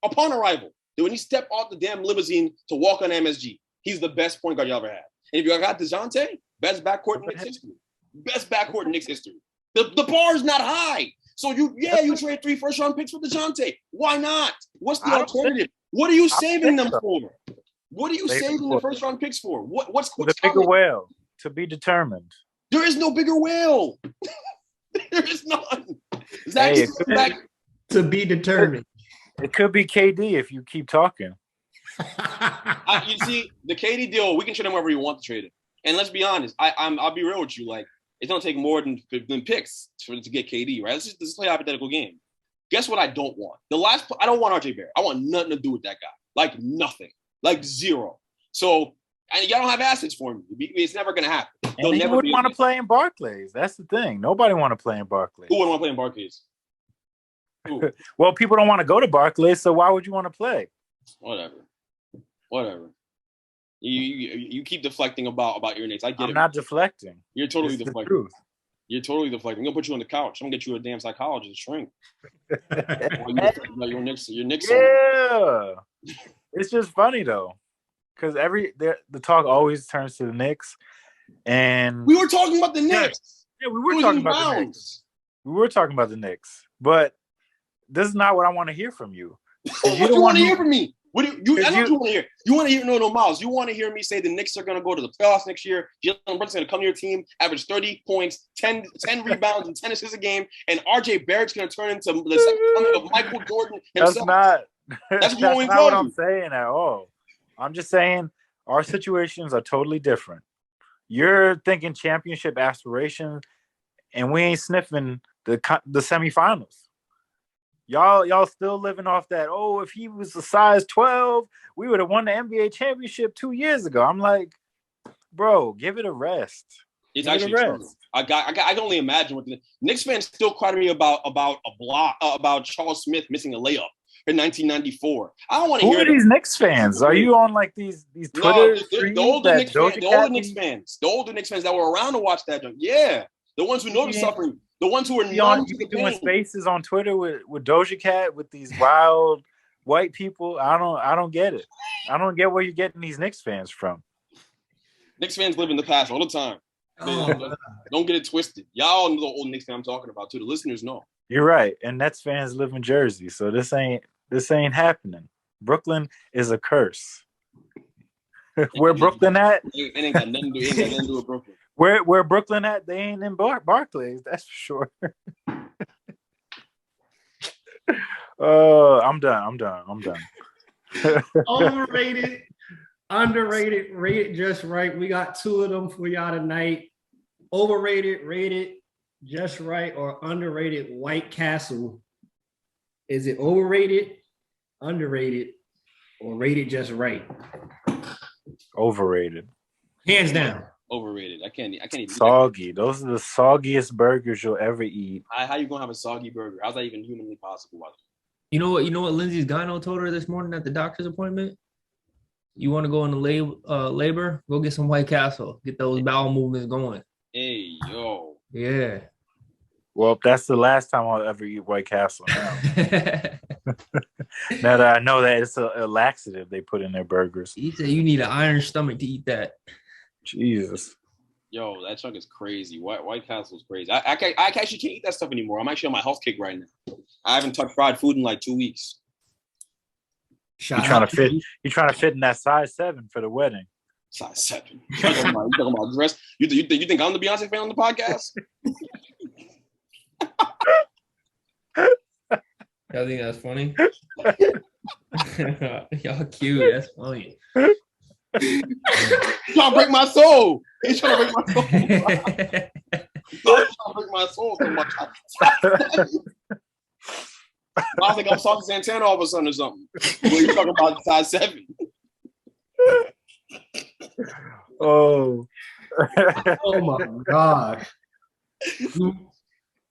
upon arrival. When he stepped off the damn limousine to walk on MSG, he's the best point guard you ever had. And if you got DeJounte, best backcourt in Knicks history. Best backcourt in Knicks history. The bar is not high. So you trade 3 first-round picks for DeJounte. Why not? What's the alternative? What are you saving them for? What are you saving the first-round picks for? What's the bigger whale to be determined? There is no bigger whale. There is none. Hey, to be determined. It could be KD if you keep talking. You see, the KD deal, we can trade him wherever you want to trade it. And let's be honest, I'll be real with you. Like, it's gonna take more than picks to get KD, right? Let's just play a hypothetical game. Guess what I don't want? I don't want RJ Barrett. I want nothing to do with that guy. Like nothing. Like zero. So and y'all don't have assets for me. It's never gonna happen. And you wouldn't want to play in Barclays. That's the thing. Nobody want to play in Barclays. Who wouldn't want to play in Barclays? Well, people don't want to go to Barclays, so why would you want to play? Whatever. You keep deflecting about your Knicks. I get it. I'm not deflecting. You're totally deflecting. You're totally deflecting. I'm gonna put you on the couch. I'm gonna get you a damn psychologist shrink. Your Knicks. Yeah. It's just funny though, because the talk always turns to the Knicks, and we were talking about the Knicks. Yeah, we were talking about the Knicks. We were talking about the Knicks, but this is not what I want to hear from you. What do you want to hear from me? What do you? I know what you want to hear. You want to hear no Miles. You want to hear me say the Knicks are going to go to the playoffs next year. Jalen Brunson's going to come to your team, average 30 points, 10 rebounds, and 10 assists a game, and RJ Barrett's going to turn into the second coming of Michael Jordan himself. That's not what I'm saying at all. I'm just saying our situations are totally different. You're thinking championship aspirations, and we ain't sniffing the semifinals. Y'all still living off that, if he was a size 12, we would have won the NBA championship 2 years ago. I'm like, bro, give it a rest. It's actually true. I can only imagine what the Knicks fans still cry to me about Charles Smith missing a layup in 1994. I don't want to hear these Knicks fans. Are you on like these Twitter the older Knicks fans, the older Knicks fans that were around to watch that. Yeah, the ones who know the suffering. The ones who are you be doing spaces on Twitter with Doja Cat with these wild white people. I don't get it. I don't get where you're getting these Knicks fans from. Knicks fans live in the past all the time. Don't get it twisted. Y'all know the old Knicks fan I'm talking about too. The listeners know. You're right. And Nets fans live in Jersey, so this ain't happening. Brooklyn is a curse. Where Brooklyn at? It ain't got nothing to do with Brooklyn. Where Brooklyn at? They ain't in Barclays, that's for sure. I'm done. Overrated, underrated, rated just right. We got 2 of them for y'all tonight. Overrated, rated just right, or underrated White Castle. Is it overrated, underrated, or rated just right? Overrated. Hands down. Overrated. I can't even. Soggy. Those are the soggiest burgers you'll ever eat. How you gonna have a soggy burger? How's that even humanly possible? You know what Lindsay's gyno told her this morning at the doctor's appointment? You want to go into labor? Go get some White Castle. Get those bowel movements going. Hey, yo. Yeah. Well, that's the last time I'll ever eat White Castle now. Now that I know that it's a laxative they put in their burgers. He said you need an iron stomach to eat that. Jesus. Yo, that chunk is crazy. White Castle is crazy. I actually can't eat that stuff anymore. I'm actually on my health kick right now. I haven't touched fried food in like 2 weeks. You trying to fit in that size 7 for the wedding. Size 7. You talking about dress? You think I'm the Beyonce fan on the podcast? I think that's funny. Y'all cute. That's funny. He's trying to break my soul. He's trying to break my soul. He's trying to break my soul so much. I think I'm Saucy Santana all of a sudden or something. What are you talking about size 7? Oh. Oh my God.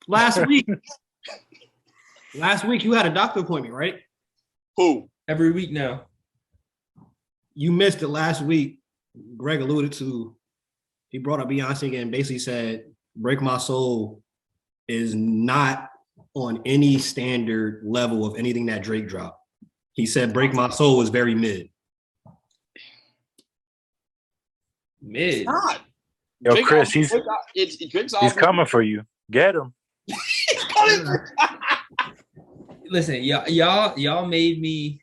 Last week you had a doctor appointment, right? Who? Every week now. You missed it last week. Greg alluded to, he brought up Beyonce and basically said, Break My Soul is not on any standard level of anything that Drake dropped. He said Break My Soul was very mid. Mid. It's not. Yo, Drake Chris, Drake's he's coming for you. Get him. He's coming for Listen, y'all made me.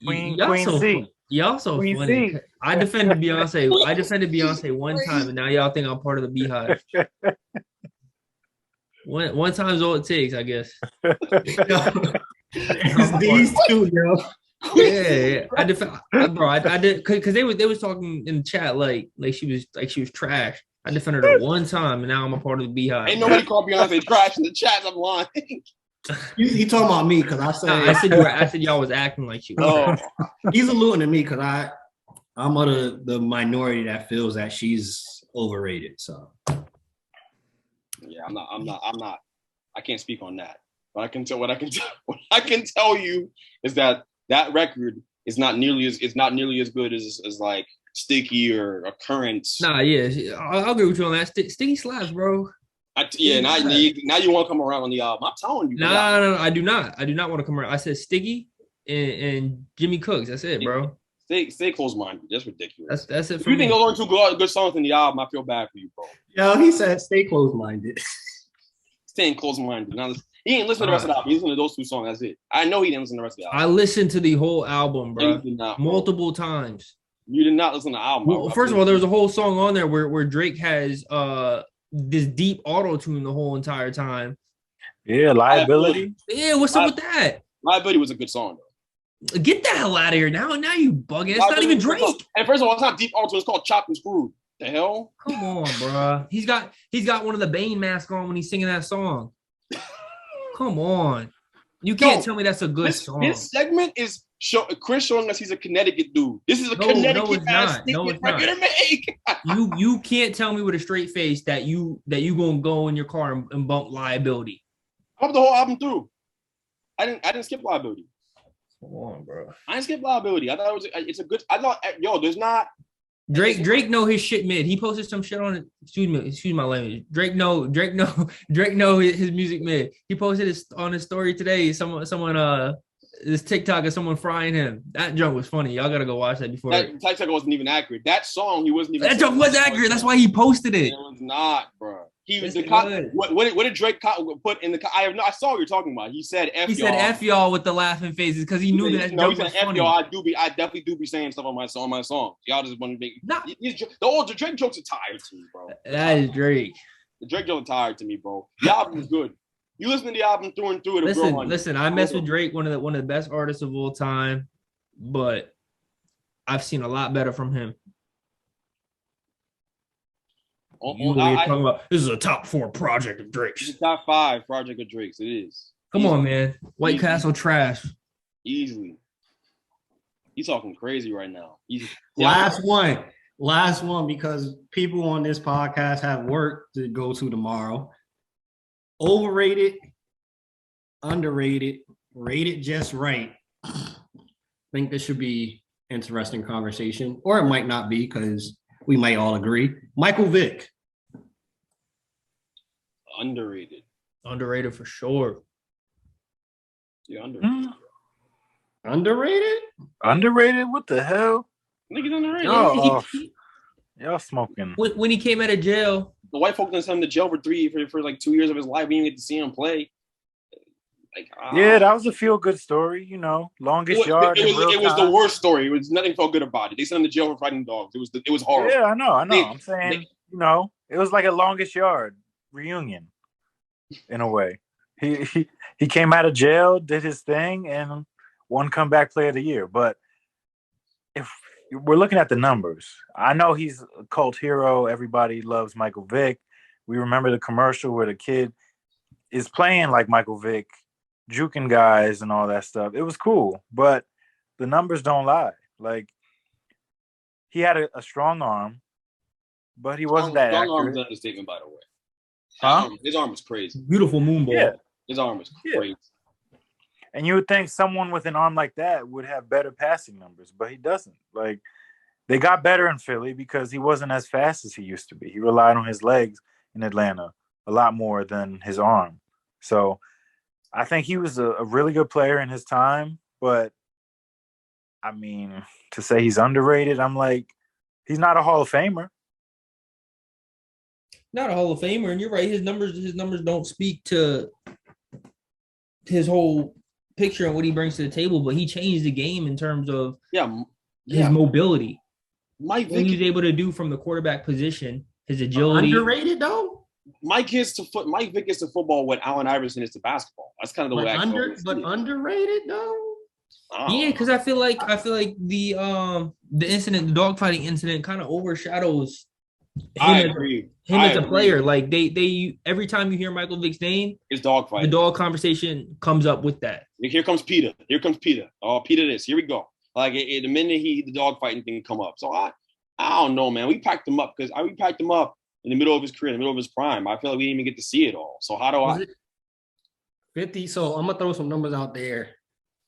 Queen so C. Y'all so Queen funny. C. I defended Beyonce one time, and now y'all think I'm part of the Beehive. One time's all it takes, I guess. These two, yo. Yeah. I did because they was talking in the chat like she was trash. I defended her one time, and now I'm a part of the Beehive. Ain't nobody called Beyonce trash in the chat. I'm lying. He talking about me because I said I said y'all was acting like you. Oh, he's alluding to me because I'm of the minority that feels that she's overrated. So yeah, I'm not. I can't speak on that. But what I can tell you is that record is not nearly as good as like Sticky or Occurrence. Nah, yeah, I'll agree with you on that. Sticky slaps, bro. Now you want to come around on the album. I'm telling you. No, I do not. I do not want to come around. I said Sticky and Jimmy Cooks. That's it, bro. Stay close-minded. That's ridiculous. That's it If for you me. think those are two good songs in the album, I feel bad for you, bro. yo, he said stay close-minded. Staying close-minded. Now, he ain't listening to the rest of the album. He listened to those 2 songs. That's it. I know he didn't listen to the rest of the album. I listened to the whole album, bro, No, you did not, bro. multiple times. You did not listen to the album. Well, first of all, there was a whole song on there where Drake has this deep auto tune the whole entire time. Yeah, Liability. Yeah, what's up with that? Liability was a good song, though. Get the hell out of here now! Now you bugging. It's not even Drake. And first of all, it's not deep auto. It's called Chopped and Screwed. The hell? Come on, bro. He's got one of the Bane mask on when he's singing that song. Come on. You can't tell me that's a good song. This segment is Chris showing us he's a Connecticut dude. This is a Connecticut ass record to make. You can't tell me with a straight face that you gonna go in your car and bump Liability. I bumped the whole album through. I didn't skip Liability. Come on, bro. I didn't skip Liability. I thought it's a good. I thought there's not. Drake know his shit mid. He posted some shit on it. Excuse my language. Drake know his music mid. He posted it on his story today. Someone this TikTok of someone frying him. That joke was funny. Y'all gotta go watch that before. That TikTok wasn't even accurate. That song he wasn't even. That joke was accurate. That's why he posted it. It was not, bro. He was yes, what did Drake put in the? I saw what you're talking about. He said F y'all. He said F y'all with the laughing faces because he knew that. He said F y'all. I definitely do be saying stuff on my song. Y'all just want to make the Drake jokes are tired to me, bro. That is Drake. The Drake jokes are tired to me, bro. The album is good. You listen to the album through and through. Listen. I mess with Drake, one of the best artists of all time, but I've seen a lot better from him. You're talking about this is a top 4 project of Drake's. It's a top 5 project of Drake's. It is. Come on, man. White Castle trash. Easily. He's talking crazy right now. Last one, because people on this podcast have work to go to tomorrow. Overrated, underrated, rated just right. I think this should be interesting conversation, or it might not be because we might all agree. Michael Vick. Underrated. Underrated for sure. Yeah, underrated. Underrated? Underrated? What the hell? Niggas underrated. Y'all smoking. When he came out of jail. The white folk done sent him to jail for like 2 years of his life. We didn't get to see him play. Yeah, that was a feel-good story, longest yard. It was the worst story. It was nothing felt good about it. They sent him to jail for fighting dogs. It was horrible. Yeah, I know. I'm saying, it was like a longest yard reunion in a way. He came out of jail, did his thing, and won comeback player of the year. But if we're looking at the numbers, I know he's a cult hero. Everybody loves Michael Vick. We remember the commercial where the kid is playing like Michael Vick, juking guys and all that stuff. It was cool, but the numbers don't lie. Like, he had a strong arm, but he wasn't that strong arm accurate. is an understatement, by the way. Huh? His arm was crazy. Beautiful moon ball. Yeah. His arm was crazy. And you would think someone with an arm like that would have better passing numbers, but he doesn't. Like, they got better in Philly because he wasn't as fast as he used to be. He relied on his legs in Atlanta a lot more than his arm. So I think he was a really good player in his time, but I mean, to say he's underrated, I'm like, he's not a Hall of Famer. Not a Hall of Famer, and you're right. His numbers don't speak to his whole picture and what he brings to the table, but he changed the game in terms of his mobility. Mike what he was able to do from the quarterback position, his agility. Underrated though. Mike Vick is to football what Allen Iverson is to basketball. That's kind of the way I underrated though. Yeah, because I feel like the incident, the dogfighting incident, kind of overshadows him as a player. Like they every time you hear Michael Vick's name, it's dogfighting. The dog conversation comes up with that. Here comes Peter. Oh, Peter, this. Here we go. Like the minute the dogfighting thing come up. So I don't know, man. We packed him up because we packed him up in the middle of his career, in the middle of his prime. I feel like we didn't even get to see it all. So how do I? 50. So I'm gonna throw some numbers out there.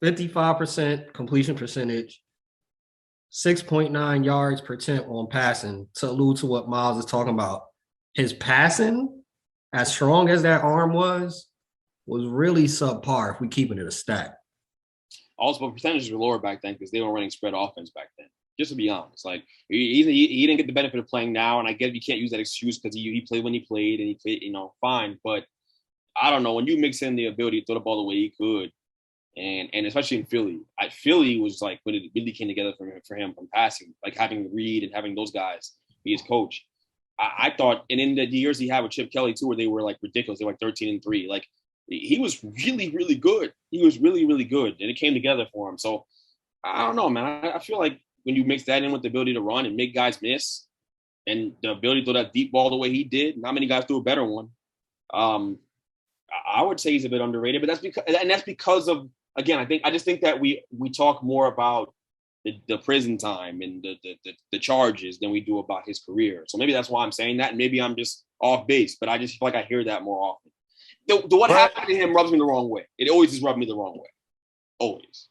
55% completion percentage, 6.9 yards per attempt on passing. To allude to what Miles is talking about, his passing, as strong as that arm was really subpar if we keeping it a stat. Also, percentages were lower back then because they were running spread offense back then. Just to be honest, like he didn't get the benefit of playing now, and I get you can't use that excuse because he played when he played and he played, fine. But I don't know, when you mix in the ability to throw the ball the way he could, and especially in Philly, Philly was like when it really came together for him from passing, like having Reed and having those guys be his coach. I thought, and in the years he had with Chip Kelly too, where they were like ridiculous, they were like 13-3. Like he was really, really good. He was really, really good, and it came together for him. So I don't know, man. I feel like when you mix that in with the ability to run and make guys miss, and the ability to throw that deep ball the way he did, not many guys threw a better one. I would say he's a bit underrated, but that's because of, again, I just think that we talk more about the prison time and the charges than we do about his career. So maybe that's why I'm saying that, and maybe I'm just off base, but I just feel like I hear that more often. What happened to him rubs me the wrong way. It always just rubbed me the wrong way. Always.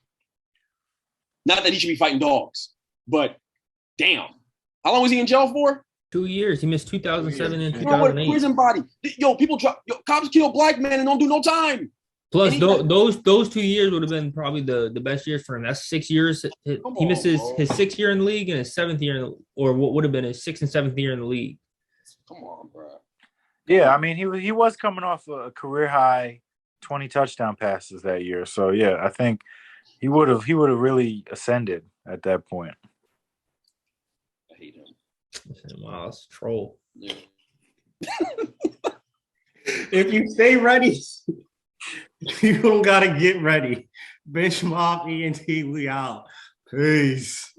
Not that he should be fighting dogs, but damn. How long was he in jail for? 2 years. He missed 2007 and 2008. Prison body. Cops kill black men and don't do no time. Plus, those 2 years would have been probably the best years for him. That's 6 years. He missed his 6th year in the league and his 7th year, or what would have been his 6th and 7th year in the league. Come on, bro. Yeah, I mean, he was coming off a career high 20 touchdown passes that year. So yeah, I think he would have really ascended at that point. I hate him. Wow, that's a troll. Yeah. If you stay ready, you don't gotta get ready. Bench Mob Ent, we out. Peace.